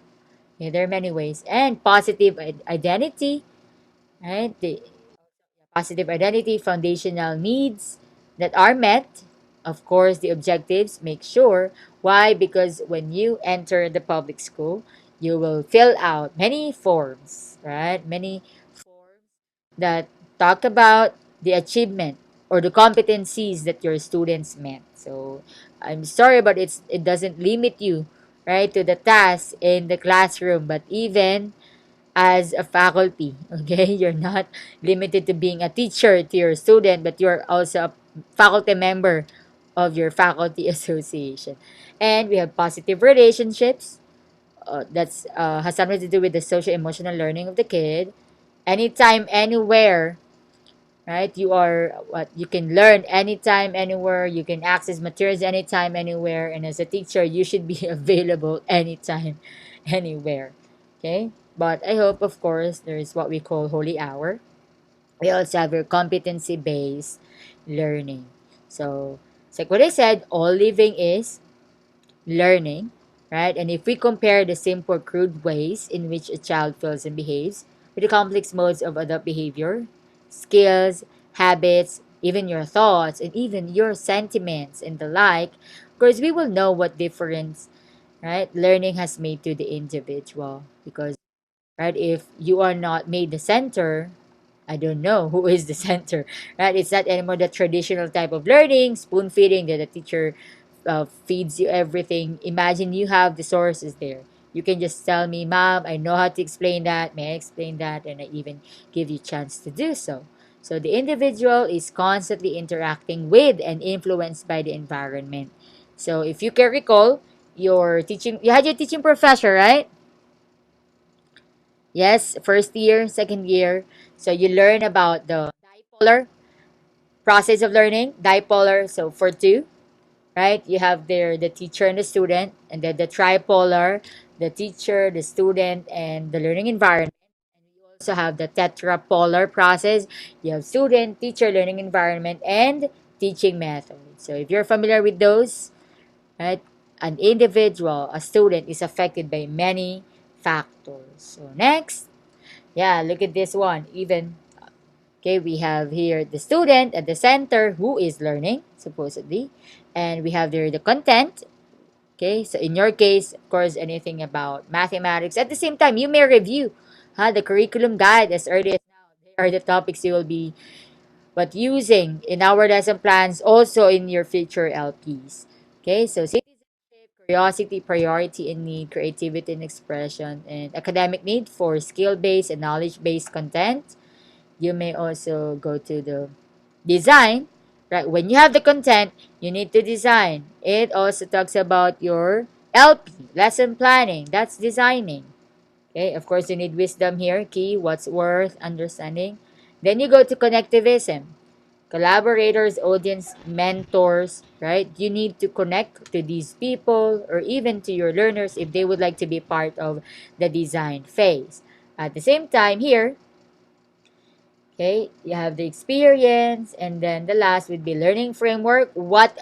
Yeah, there are many ways. And positive identity, right? The positive identity, foundational needs that are met. Of course, the objectives make sure. Why? Because when you enter the public school, you will fill out many forms, right? Many forms that talk about the achievement or the competencies that your students met. So I'm sorry, but it doesn't limit you, right, to the task in the classroom, but even as a faculty. Okay, you're not limited to being a teacher to your student, but you're also a faculty member of your faculty association. And we have positive relationships. That's has something to do with the social emotional learning of the kid. Anytime, anywhere, right? You can learn anytime, anywhere. You can access materials anytime, anywhere. And as a teacher, you should be available anytime, anywhere. Okay? But I hope, of course, there is what we call holy hour. We also have your competency based learning. So, it's like what I said, all living is learning, right? And if we compare the simple, crude ways in which a child feels and behaves with the complex modes of adult behavior, skills, habits, even your thoughts, and even your sentiments and the like, of course, we will know what difference, right, learning has made to the individual. Because, right, if you are not made the center, I don't know who is the center, right? It's not anymore the traditional type of learning, spoon feeding, that the teacher feeds you everything. Imagine you have the sources there. You can just tell me, Mom, I know how to explain that. May I explain that? And I even give you a chance to do so. So the individual is constantly interacting with and influenced by the environment. So if you can recall, your teaching, you had your teaching professor, right? Yes, first year, second year. So you learn about the dipolar process of learning, dipolar. So for two, right? You have there the teacher and the student, and then the tripolar, the teacher, the student, and the learning environment. And you also have the tetrapolar process. You have student, teacher, learning environment, and teaching method. So if you're familiar with those, right? An individual, a student, is affected by many factors. So next, yeah, look at this one. Even okay, we have here the student at the center who is learning supposedly, and we have there the content. Okay, so in your case, of course, anything about mathematics. At the same time, you may review the curriculum guide as early as now. They are the topics you will be but using in our lesson plans, also in your future LPs. Okay, so citizenship, curiosity, priority and need, creativity and expression, and academic need for skill-based and knowledge-based content. You may also go to the design, right? When you have the content, you need to design. It also talks about your LP, lesson planning. That's designing. Okay, of course, you need wisdom here, key, what's worth understanding. Then you go to connectivism, collaborators, audience, mentors, right? You need to connect to these people or even to your learners if they would like to be part of the design phase. At the same time, here, okay, you have the experience, and then the last would be learning framework. What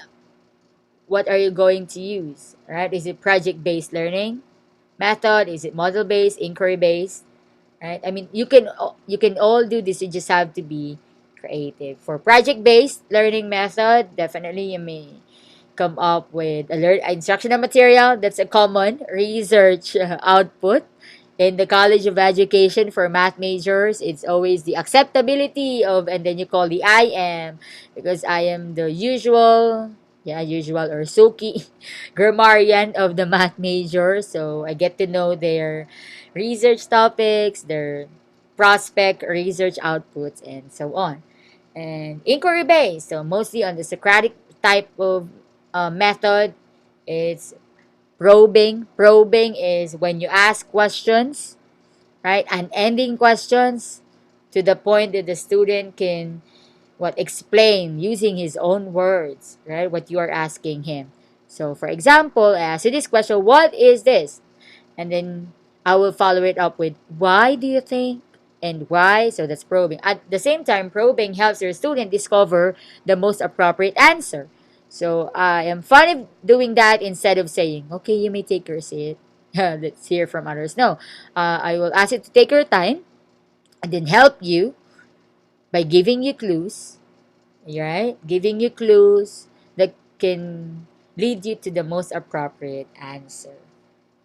are you going to use? Right? Is it project based learning method? Is it model based, inquiry based? Right? I mean, you can all do this. You just have to be creative. For project based learning method, definitely you may come up with alert instructional material. That's a common research output in the College of Education for math majors. It's always the acceptability of, and then you call the I am, because I am the usual, yeah, usual or Suki grammarian of the math major. So I get to know their research topics, their prospect research outputs, and so on. And inquiry based, so mostly on the Socratic type of method. It's probing. Probing is when you ask questions, right? Unending questions to the point that the student can what explain using his own words, right? What you are asking him. So, for example, I ask you this question: What is this? And then I will follow it up with why do you think and why? So that's probing. At the same time, probing helps your student discover the most appropriate answer. So I am fond of doing that instead of saying, okay, you may take your seat. Let's hear from others. No, I will ask you to take your time and then help you by giving you clues, right? Giving you clues that can lead you to the most appropriate answer.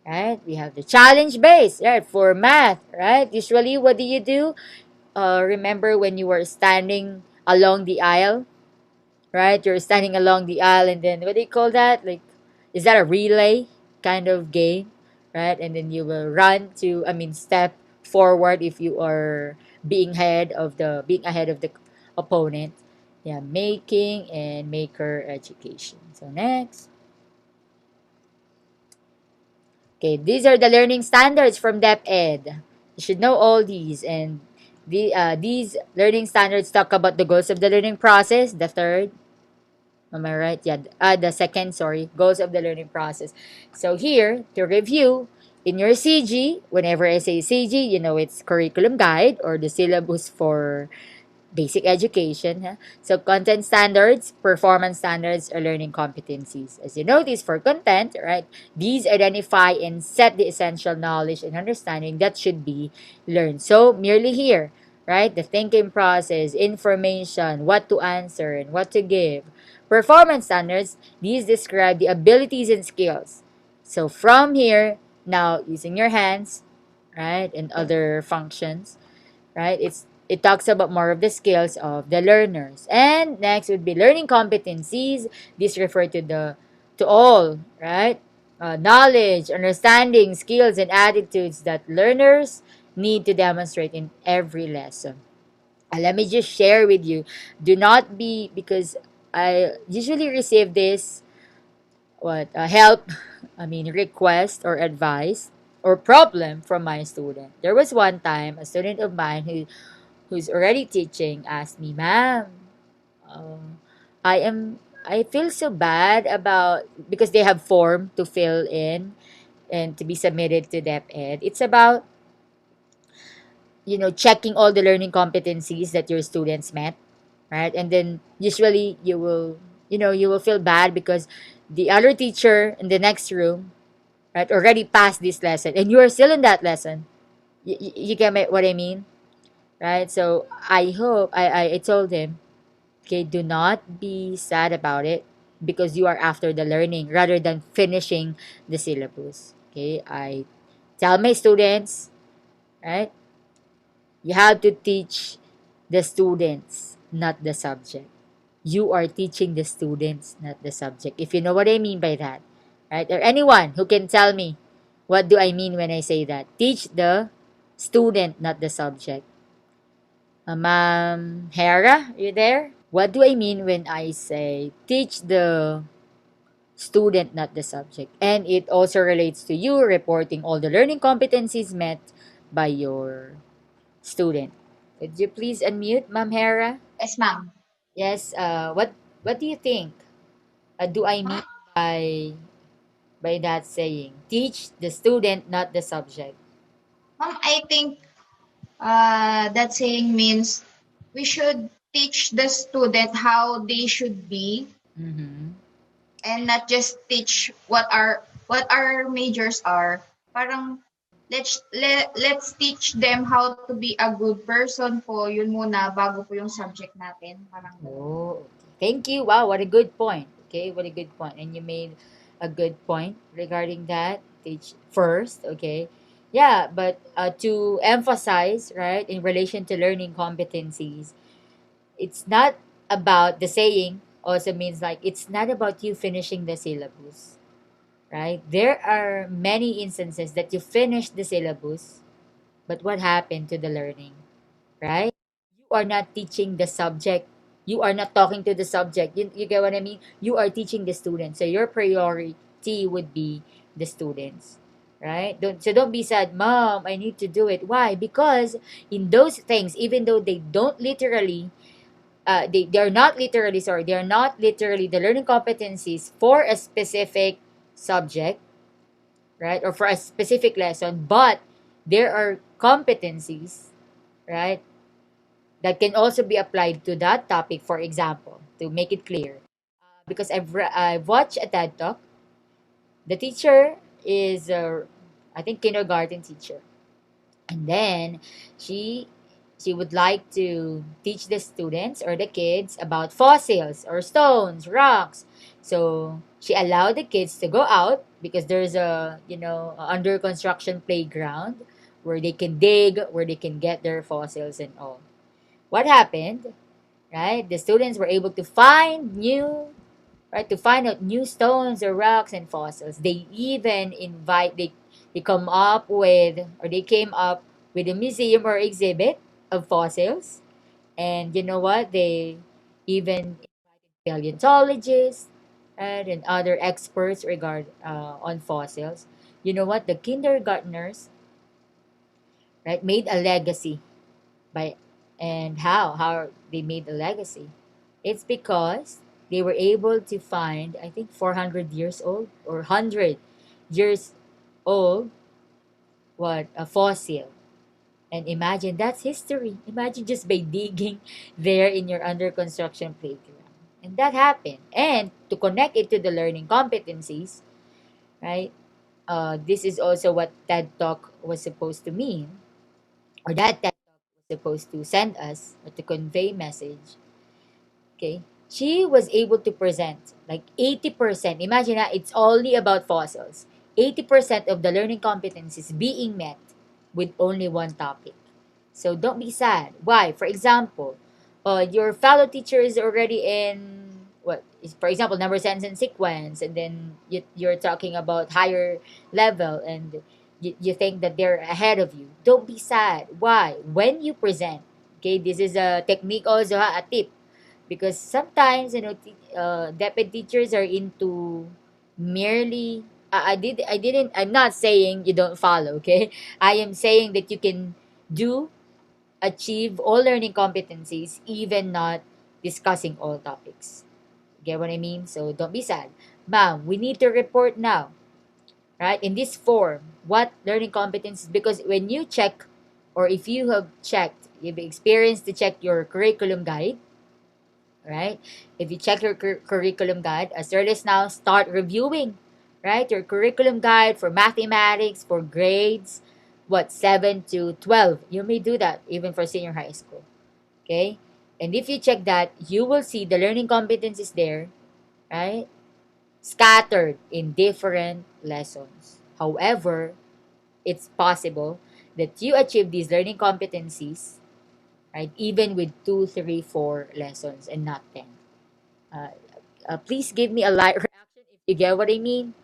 Right? We have the challenge base, right? For math, right? Usually, what do you do? Remember when you were standing along the aisle, right? You're standing along the aisle, and then what do you call that? Like, is that a relay kind of game, right? And then you will run to, I mean, step forward if you are being ahead of the opponent. Yeah, making and maker education. So next. Okay, these are the learning standards from DepEd. You should know all these. And these learning standards talk about the goals of the learning process, the third. Am I right? Yeah, the second, sorry, goals of the learning process. So here, to review, in your CG, whenever I say CG, you know it's curriculum guide or the syllabus for basic education. Huh? So content standards, performance standards, or learning competencies. As you notice for content, right, these identify and set the essential knowledge and understanding that should be learned. So merely here, right, the thinking process, information, what to answer and what to give. Performance standards, these describe the abilities and skills. So from here, now using your hands, right, and other functions, right? It talks about more of the skills of the learners. And next would be learning competencies. These refer to all, right? Knowledge, understanding, skills, and attitudes that learners need to demonstrate in every lesson. Let me just share with you. Do not be, because I usually receive this help, I mean request or advice or problem from my student. There was one time a student of mine who's already teaching asked me, "Ma'am, um, I feel so bad about because they have form to fill in and to be submitted to DepEd. It's about checking all the learning competencies that your students met, right? And then usually you will feel bad because the other teacher in the next room, right, already passed this lesson and you are still in that lesson. You get what I mean, right? So I hope I told him, okay, do not be sad about it because you are after the learning rather than finishing the syllabus. Okay, I tell my students, right, you have to teach the students, not the subject. You are teaching the students, not the subject. If you know what I mean by that, right? Or anyone who can tell me what do I mean when I say that? Teach the student, not the subject. Ma'am Hera, you there? What do I mean when I say teach the student, not the subject? And it also relates to you reporting all the learning competencies met by your student. Could you please unmute, Ma'am Hera? Yes, ma'am. Yes. What do you think? Do I mean by that saying? Teach the student, not the subject. Ma'am, I think that saying means we should teach the student how they should be Mm-hmm. and not just teach what our majors are. Parang let's teach them how to be a good person po, yun muna bago po yung subject natin. Parang ganun. Oh, okay. Thank you. Wow, what a good point. Okay, what a good point. And you made a good point regarding that. Teach first, okay. Yeah, but to emphasize, right, in relation to learning competencies, it's not about the saying also means like it's not about you finishing the syllabus, right? There are many instances that you finish the syllabus, but what happened to the learning, right? You are not teaching the subject. You are not talking to the subject. You get what I mean? You are teaching the students. So your priority would be the students, right? Don't be sad, Mom, I need to do it. Why? Because in those things, even though they don't literally they're not literally sorry they're not literally the learning competencies for a specific subject, right, or for a specific lesson, but there are competencies, right, that can also be applied to that topic. For example, to make it clear, because I've watched a TED talk. The teacher is I think kindergarten teacher, and then she would like to teach the students or the kids about fossils or stones, rocks. So she allowed the kids to go out because there's a under construction playground where they can dig, where they can get their fossils and all. What happened, right? The students were able to find to find out new stones or rocks and fossils. They even they come up with, or they came up with a museum or exhibit of fossils. And you know what? They even invited paleontologists, right, and other experts on fossils. You know what? The kindergartners, right, made a legacy by and how they made a legacy. It's because they were able to find, I think, 400 years old or 100 years old, what, a fossil. And imagine that's history. Imagine just by digging there in your under construction playground. And that happened. And to connect it to the learning competencies, right? This is also what TED Talk was supposed to mean, or that TED Talk was supposed to send us or to convey message. Okay, she was able to present like 80%. Imagine that it's only about fossils. 80% of the learning competencies being met with only one topic. So don't be sad. Why? For example, your fellow teacher is already in what is, for example, number sense and sequence, and then you're talking about higher level, and you think that they're ahead of you. Don't be sad. Why? When you present, okay, this is a technique also, a tip, because sometimes deputy teachers are into merely I'm not saying you don't follow, okay. I am saying that you can do achieve all learning competencies even not discussing all topics. Get what I mean? So don't be sad. Ma'am, we need to report now, right? In this form, what learning competencies, because when you check, or if you have checked, you've experienced to check your curriculum guide, right? If you check your curriculum guide, as early as now, start reviewing, right? Your curriculum guide for mathematics, for grades, what, 7 to 12. You may do that even for senior high school, okay? And if you check that, you will see the learning competencies there, right? Scattered in different lessons. However, it's possible that you achieve these learning competencies, right, even with 2, 3, 4 lessons and not 10. Uh, please give me a light reaction if you get what I mean.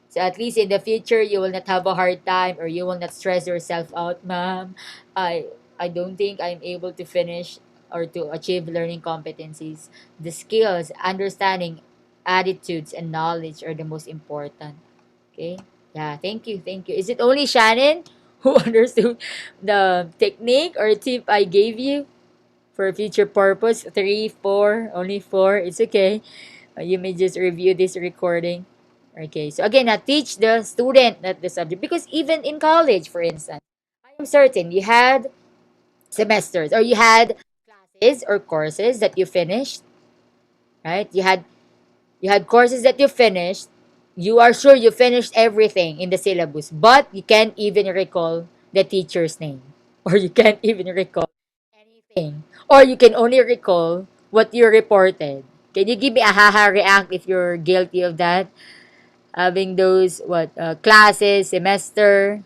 So at least in the future, you will not have a hard time, or you will not stress yourself out, ma'am. I don't think I'm able to finish or to achieve learning competencies. The skills, understanding, attitudes, and knowledge are the most important. Okay? Yeah, thank you, thank you. Is it only Shannon who understood the technique or tip I gave you for future purpose? Three, four, only four. It's okay. You may just review this recording. Okay, so again, teach the student not the subject, because even in college, for instance, I am certain you had semesters, or you had classes or courses that you finished, right? You had courses that you finished. You are sure you finished everything in the syllabus, but you can't even recall the teacher's name, or you can't even recall anything, or you can only recall what you reported. Can you give me a haha react if you're guilty of that? Having those classes, semester.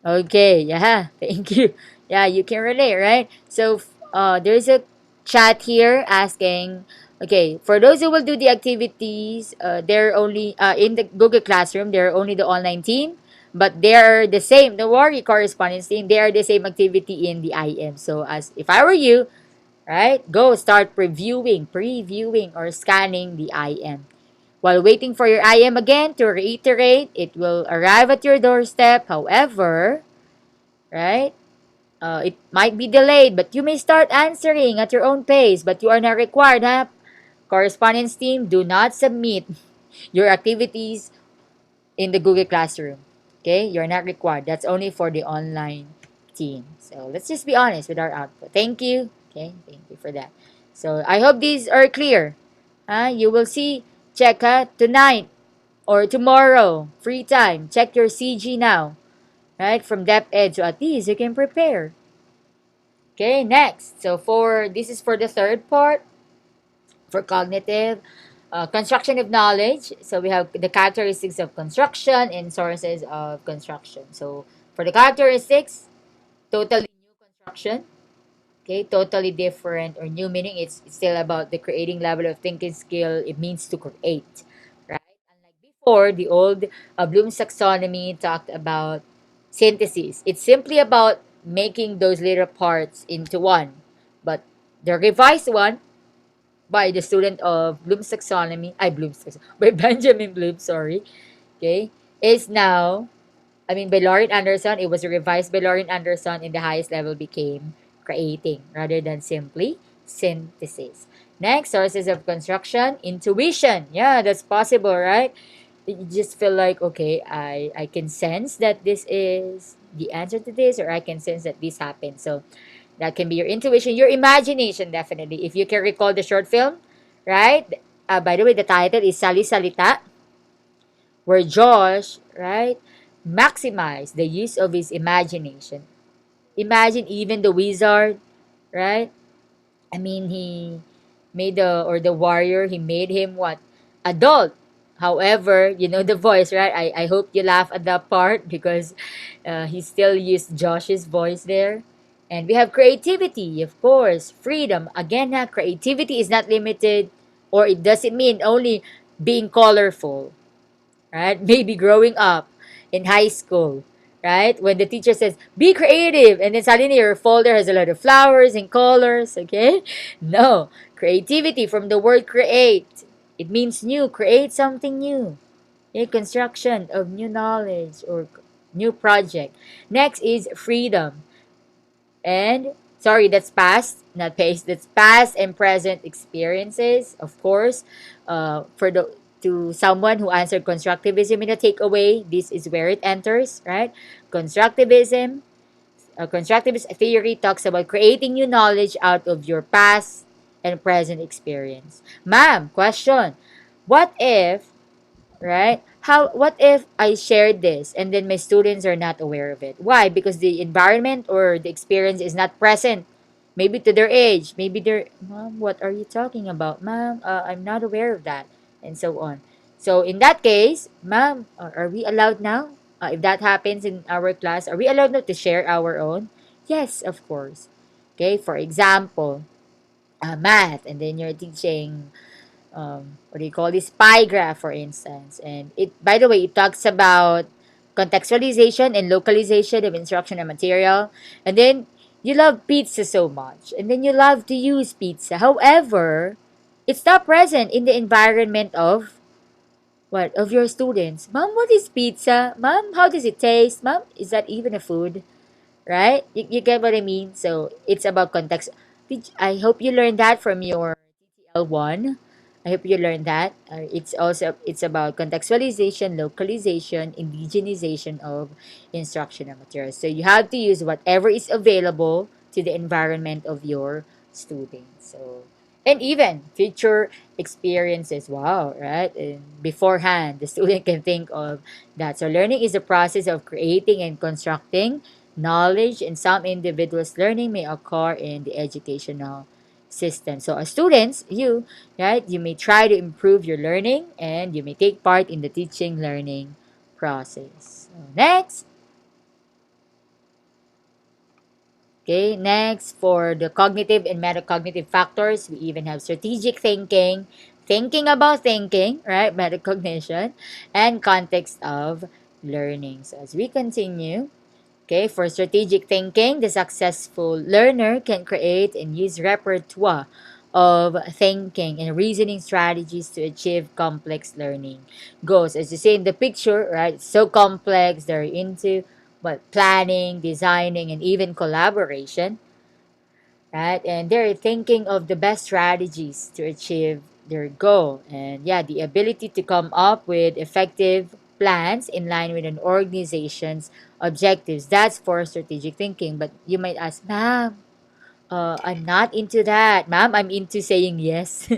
Okay, yeah, thank you. Yeah, you can relate, right? So there's a chat here asking, okay, for those who will do the activities, they're only in the Google Classroom, they're only the online team, but they're the same, the worry correspondence team, they are the same activity in the IM. So as if I were you, right, go start previewing or scanning the IM. While waiting for your IM again, to reiterate, it will arrive at your doorstep. However, right, it might be delayed, but you may start answering at your own pace, but you are not required, huh? Correspondence team, do not submit your activities in the Google Classroom. Okay? You're not required. That's only for the online team. So let's just be honest with our output. Thank you. Okay? Thank you for that. So I hope these are clear. You will see, check tonight or tomorrow, free time. Check your CG now, right? From DepEd. So at least you can prepare. Okay, next. So for this is for the third part, for cognitive construction of knowledge. So we have the characteristics of construction and sources of construction. So for the characteristics, totally new construction. Okay, totally different or new meaning. It's still about the creating level of thinking skill. It means to create, right? Unlike before, the old Bloom's taxonomy talked about synthesis. It's simply about making those little parts into one. But the revised one by the student of Bloom's taxonomy, by Benjamin Bloom, sorry, okay, is now, I mean, by Lauren Anderson, it was revised by Lauren Anderson, and the highest level became creating rather than simply synthesis. Next, sources of construction, intuition. Yeah, that's possible, right? You just feel like, okay, I can sense that this is the answer to this, or I can sense that this happened. So that can be your intuition, your imagination, definitely. If you can recall the short film, right? By the way, the title is Sali Salita, where Josh, right, maximized the use of his imagination. Imagine even the wizard, right? I mean, he made the warrior, he made him what? Adult. However, you know the voice, right? I hope you laugh at that part because he still used Josh's voice there. And we have creativity, of course, freedom. Again, creativity is not limited, or it doesn't mean only being colorful, right? Maybe growing up in high school, right? When the teacher says, be creative, and then suddenly your folder has a lot of flowers and colors, okay? No. Creativity from the word create. It means new, create something new. A construction of new knowledge or new project. Next is freedom. And sorry, that's past, not past. That's past and present experiences, of course. For the to someone who answered constructivism in a takeaway, this is where it enters, right? Constructivism, constructivist theory talks about creating new knowledge out of your past and present experience. Ma'am, question: what if, right? What if I shared this and then my students are not aware of it? Why? Because the environment or the experience is not present. Maybe to their age, maybe they're, Mom, what are you talking about? Ma'am, I'm not aware of that, and so on. So in that case, Ma'am, are we allowed now? If that happens in our class, are we allowed now to share our own? Yes, of course. Okay, for example, math, and then you're teaching what do you call this, pie graph, for instance. And it, by the way, it talks about contextualization and localization of instruction and material. And then you love pizza so much, and then you love to use pizza. However, it's not present in the environment of what, of your students. Mom, what is pizza? Mom, how does it taste? Mom, is that even a food? Right? You get what I mean? So it's about context. I hope you learned that from your TTL1. I hope you learned that. It's about contextualization, localization, indigenization of instructional materials. So you have to use whatever is available to the environment of your students. So, and even future experiences. Wow, right? And beforehand, the student can think of that. So learning is the process of creating and constructing knowledge. In some individuals, learning may occur in the educational system. So as students, you, right, you may try to improve your learning and you may take part in the teaching learning process. So next. Okay, next for the cognitive and metacognitive factors, we even have strategic thinking, thinking about thinking, right? Metacognition, and context of learning. So as we continue, okay, for strategic thinking, the successful learner can create and use repertoire of thinking and reasoning strategies to achieve complex learning goals. As you see in the picture, right? It's so complex. They're into planning, designing, and even collaboration, right? And they're thinking of the best strategies to achieve their goal. And yeah, the ability to come up with effective plans in line with an organization's objectives. That's for strategic thinking. But you might ask, Ma'am, I'm not into that. Ma'am, I'm into saying yes.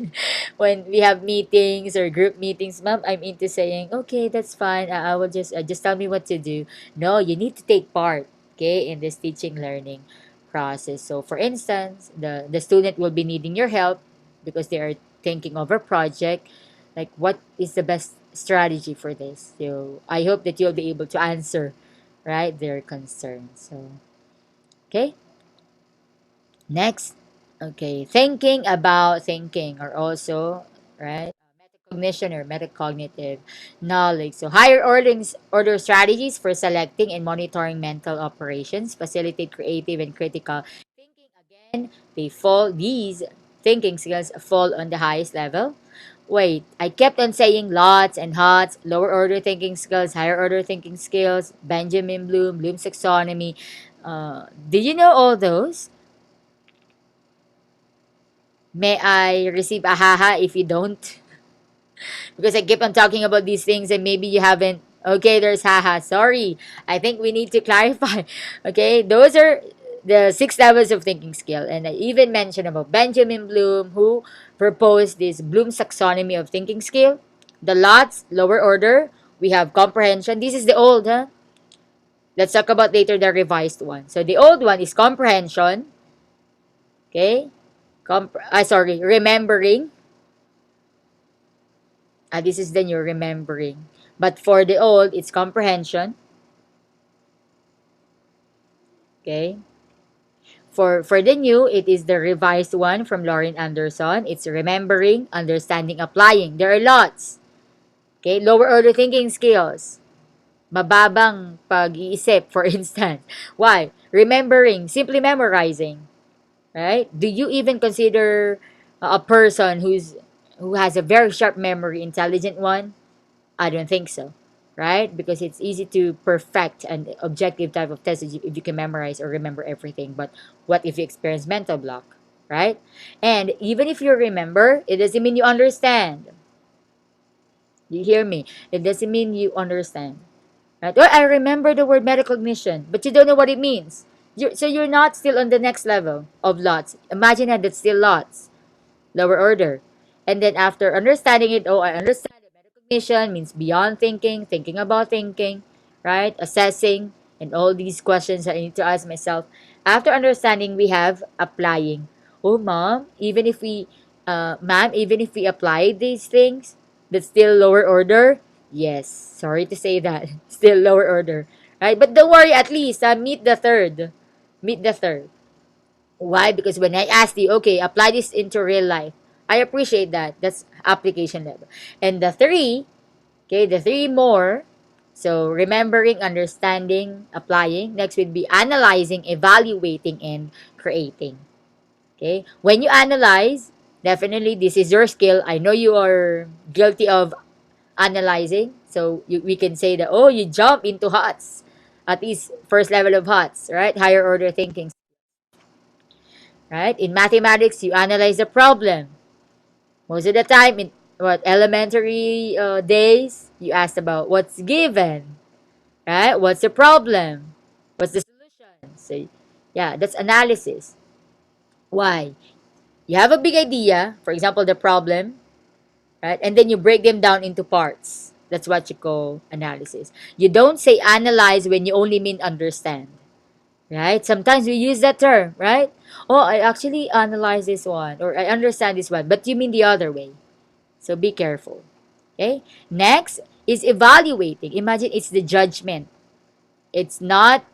When we have meetings or group meetings, ma'am, I'm into saying, okay, that's fine. I will just tell me what to do. No, you need to take part, okay, in this teaching learning process. So, for instance, the student will be needing your help because they are thinking of a project. Like, what is the best strategy for this? So, I hope that you'll be able to answer, right, their concerns. So, okay. Next, okay, thinking about thinking or also, right, metacognition or metacognitive knowledge. So higher order strategies for selecting and monitoring mental operations, facilitate creative and critical thinking. Again, these thinking skills fall on the highest level. Wait, I kept on saying lots and hots, lower order thinking skills, higher order thinking skills, Benjamin Bloom, Bloom's taxonomy. Did you know all those? May I receive a haha if you don't? Because I keep on talking about these things and maybe you haven't. Okay, there's haha. Sorry. I think we need to clarify. Okay, those are the 6 levels of thinking skill. And I even mentioned about Benjamin Bloom, who proposed this Bloom's taxonomy of thinking skill. The lots, lower order. We have comprehension. This is the old, huh? Let's talk about later the revised one. So the old one is comprehension. Okay? Sorry, remembering. This is then you're remembering. But for the old, it's comprehension. Okay. For the new, it is the revised one from Lauren Anderson. It's remembering, understanding, applying. There are lots. Okay. Lower order thinking skills. Mababang pag-iisip, for instance. Why? Remembering, simply memorizing. Right? Do you even consider a person who has a very sharp memory, intelligent one? I don't think so, right? Because it's easy to perfect an objective type of test if you can memorize or remember everything. But what if you experience mental block, right? And even if you remember, it doesn't mean you understand. You hear me? It doesn't mean you understand, right? Or I remember the word metacognition, but you don't know what it means. So you're not still on the next level of lots. Imagine that it's still lots, lower order. And then after understanding it, oh, I understand that metacognition means beyond thinking, thinking about thinking, right? Assessing, and all these questions that I need to ask myself. After understanding, we have applying. Oh, ma'am, even if we apply these things, that's still lower order. Yes, sorry to say that, still lower order, right? But don't worry, at least meet the third, meet the third. Why? Because when I asked you, okay, apply this into real life, I appreciate that. That's application level. And the three, okay, the three more. So remembering, understanding, applying. Next would be analyzing, evaluating, and creating. Okay. When you analyze, definitely this is your skill. I know you are guilty of analyzing. So we can say that, oh, you jump into HOTS. At least first level of HOTS, right? Higher order thinking. Right? In mathematics, you analyze the problem. Most of the time, in what elementary days, you asked about what's given, right? What's the problem? What's the solution? So, yeah, that's analysis. Why? You have a big idea, for example, the problem, right? And then you break them down into parts. That's what you call analysis. You don't say analyze when you only mean understand. Right? Sometimes we use that term, right? Oh, I actually analyze this one or I understand this one, but you mean the other way. So be careful. Okay? Next is evaluating. Imagine it's the judgment. It's not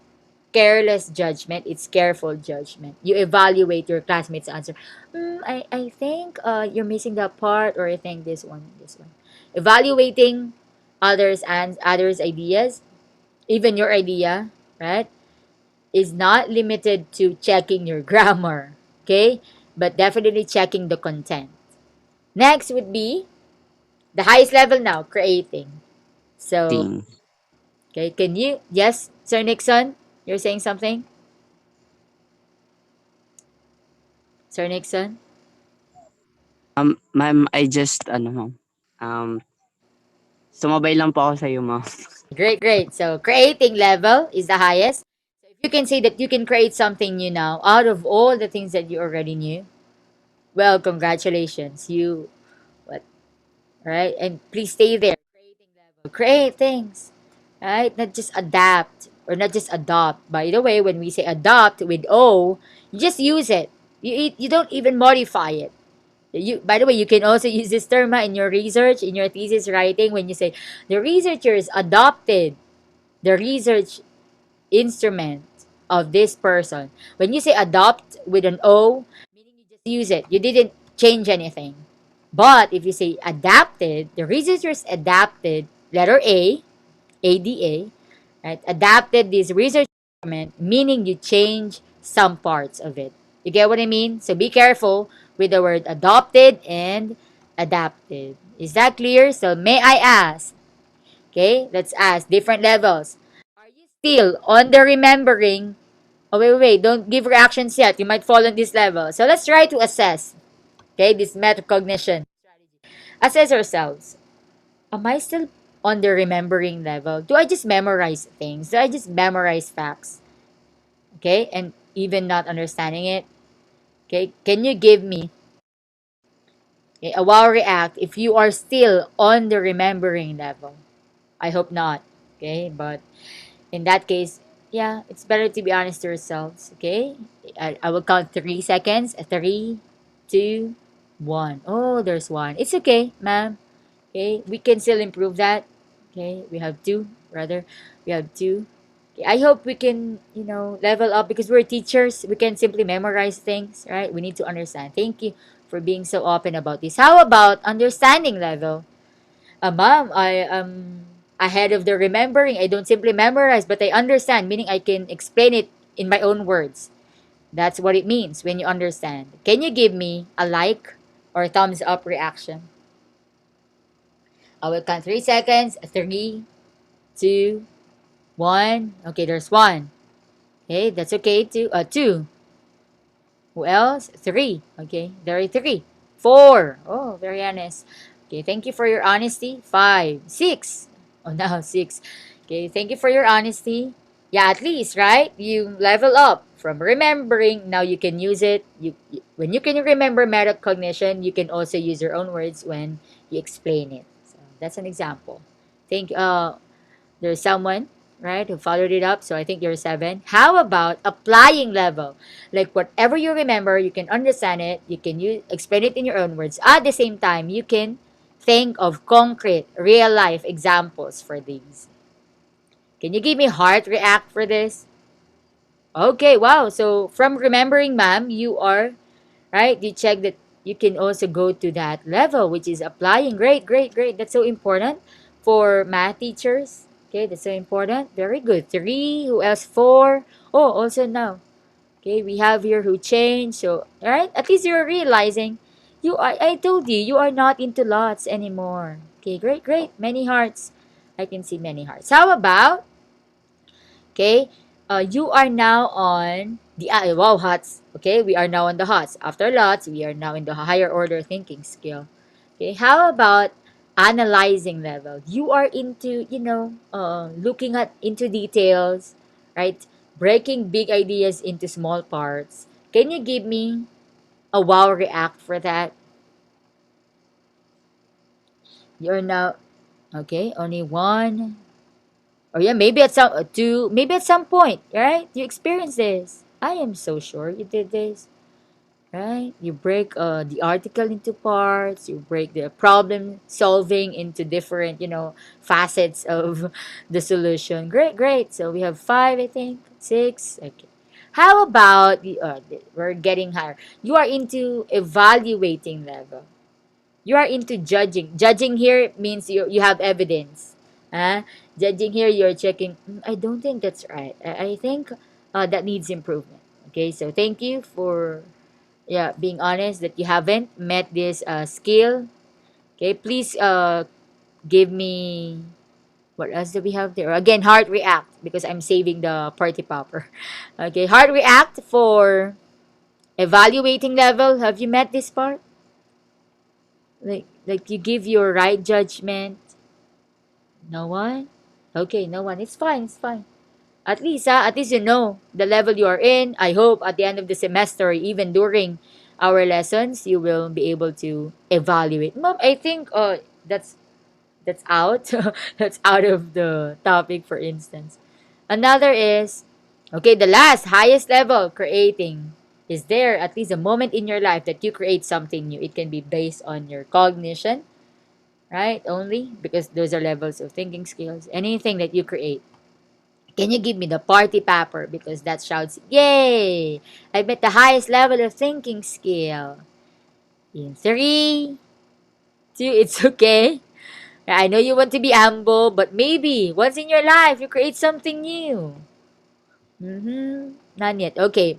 careless judgment, it's careful judgment. You evaluate your classmates' answer. I think you're missing that part, or I think this one, this one. Evaluating others and others' ideas, even your idea, right? Is not limited to checking your grammar, okay? But definitely checking the content. Next would be the highest level now, creating. So, Thing. okay, can you, yes, Sir Nixon, you're saying something? Sir Nixon? Ma'am, I just ano ma'am, um, sumabay lang po ako sa iyo, ma'am. Great, great. So, creating level is the highest. So, if you can say that you can create something new now out of all the things that you already knew, well, congratulations. You, what, right? And please stay there. Create things, right? Not just adapt or not just adopt. By the way, when we say adopt with O, you just use it. You don't even modify it. By the way, you can also use this term in your research, in your thesis writing, when you say the researchers adopted the research instrument of this person. When you say adopt with an O, meaning you just use it. You didn't change anything. But if you say adapted, the researchers adapted letter A, ADA, right? Adapted this research instrument, meaning you change some parts of it. You get what I mean? So be careful with the word adopted and adapted. Is that clear? So may I ask? Okay, let's ask different levels. Are you still on the remembering? Oh, wait. Don't give reactions yet. You might fall on this level. So let's try to assess. Okay, this metacognition. Assess ourselves. Am I still on the remembering level? Do I just memorize things? Do I just memorize facts? Okay, and even not understanding it? Okay, can you give me a wow react if you are still on the remembering level? I hope not. Okay, but in that case, yeah, it's better to be honest to yourselves. Okay, I will count 3 seconds. Three, two, one. Oh, there's one. It's okay, ma'am. Okay, we can still improve that. Okay, we have two, rather, we have two. Okay, I hope we can, level up because we're teachers. We can simply memorize things, right? We need to understand. Thank you for being so open about this. How about understanding level? Ma'am, I am ahead of the remembering. I don't simply memorize, but I understand, meaning I can explain it in my own words. That's what it means when you understand. Can you give me a like or thumbs up reaction? I will count 3 seconds. Three, two, one. Okay, there's one. Okay, that's okay. Two. Who else? Three. Okay, there are three. Four. Oh, very honest. Okay, thank you for your honesty. Five. Six. Oh, now six. Okay, thank you for your honesty. Yeah, at least, right? You level up from remembering. Now you can use it. When you can remember metacognition, you can also use your own words when you explain it. So that's an example. Thank There's someone, right, who followed it up. So I think you're seven. How about applying level? Like whatever you remember, you can understand it. You can explain it in your own words. At the same time, you can think of concrete, real life examples for these. Can you give me heart react for this? Okay, wow. So from remembering, ma'am, you are right. You check that you can also go to that level, which is applying. Great, great, great. That's so important for math teachers. Okay, that's so important. Very good. Three. Who else? Four. Oh, also now. Okay, we have here who changed. So, right? At least you're realizing I told you, you are not into lots anymore. Okay, great, great. Many hearts. I can see many hearts. How about okay, you are now on the wow HOTS. Okay, we are now on the HOTS. After lots, we are now in the higher order thinking skill. Okay, how about analyzing level? You are into looking at into details, right? Breaking big ideas into small parts. Can you give me a wow react for that? You're now okay. Only one. Or yeah, maybe at some two, maybe at some point, right? You experience this. I am so sure you did this, right? You break the article into parts. You break the problem solving into different, facets of the solution. Great, great. So we have five, I think, six. Okay. How about we're getting higher. You are into evaluating level. You are into judging. Judging here means you have evidence. Huh? Judging here, you're checking. I don't think that's right. I think that needs improvement. Okay, so thank you for being honest that you haven't met this skill. Okay, please give me what else do we have there? Again, heart react because I'm saving the party popper. Okay, heart react for evaluating level. Have you met this part? Like you give your right judgment. No one? Okay, no one. It's fine, it's fine. At least you know the level you are in. I hope at the end of the semester, or even during our lessons, you will be able to evaluate. Mom, I think that's out. That's out of the topic, for instance. Another is okay, the last highest level creating. Is there at least a moment in your life that you create something new? It can be based on your cognition, right? Only because those are levels of thinking skills. Anything that you create. Can you give me the party papper? Because that shouts, yay! I've met the highest level of thinking skill. In three, two, it's okay. I know you want to be humble, but maybe once in your life you create something new. Mm-hmm. None yet. Okay.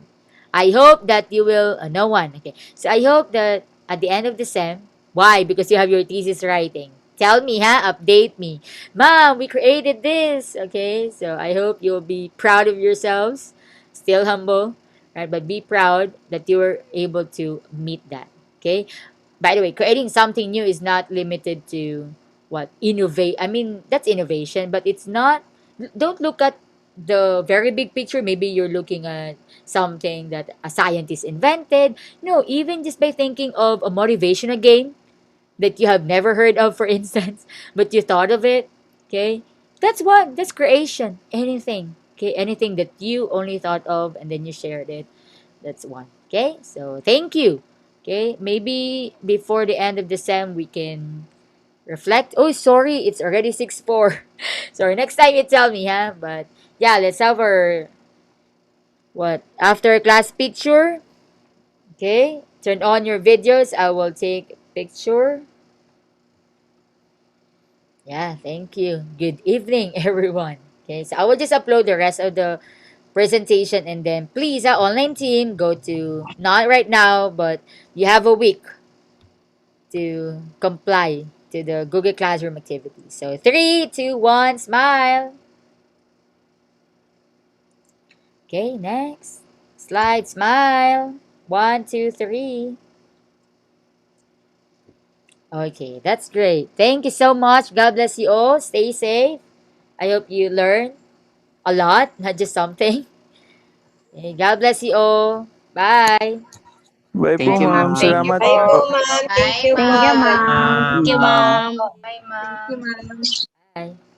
I hope that you will, no one. Okay. So I hope that at the end of the sem, why? Because you have your thesis writing. Tell me, update me. Mom, we created this. Okay. So I hope you'll be proud of yourselves. Still humble, right? But be proud that you were able to meet that. Okay. By the way, creating something new is not limited to what innovate. I mean, that's innovation, but it's not. Don't look at the very big picture. Maybe you're looking at something that a scientist invented. No, even just by thinking of a motivational game that you have never heard of, for instance, but you thought of it. Okay, that's one. That's creation. Anything. Okay, anything that you only thought of and then you shared it. That's one. Okay, so thank you. Okay, maybe before the end of the sem we can Reflect. Oh, sorry, it's already 6:04. Sorry, next time you tell me, huh? But yeah, let's have our what after class picture. Okay, turn on your videos. I will take a picture. Yeah, thank you. Good evening, everyone. Okay, so I will just upload the rest of the presentation and then please, online team, go to not right now, but you have a week to comply to the Google Classroom activity. So 3, 2, 1, smile. Okay, next. Slide, smile. 1, 2, 3. Okay, that's great. Thank you so much. God bless you all. Stay safe. I hope you learn a lot, not just something. Okay, God bless you all. Bye. Bye po, Thank you, ma'am. ma'am. Thank you Salamat po. Bye po, po. ma'am. Thank Bye, you po. Thank you, Bye, ma'am. ma'am. Thank ma'am. you, Thank you, ma'am. ma'am. Bye, Thank you, ma'am. ma'am. Bye.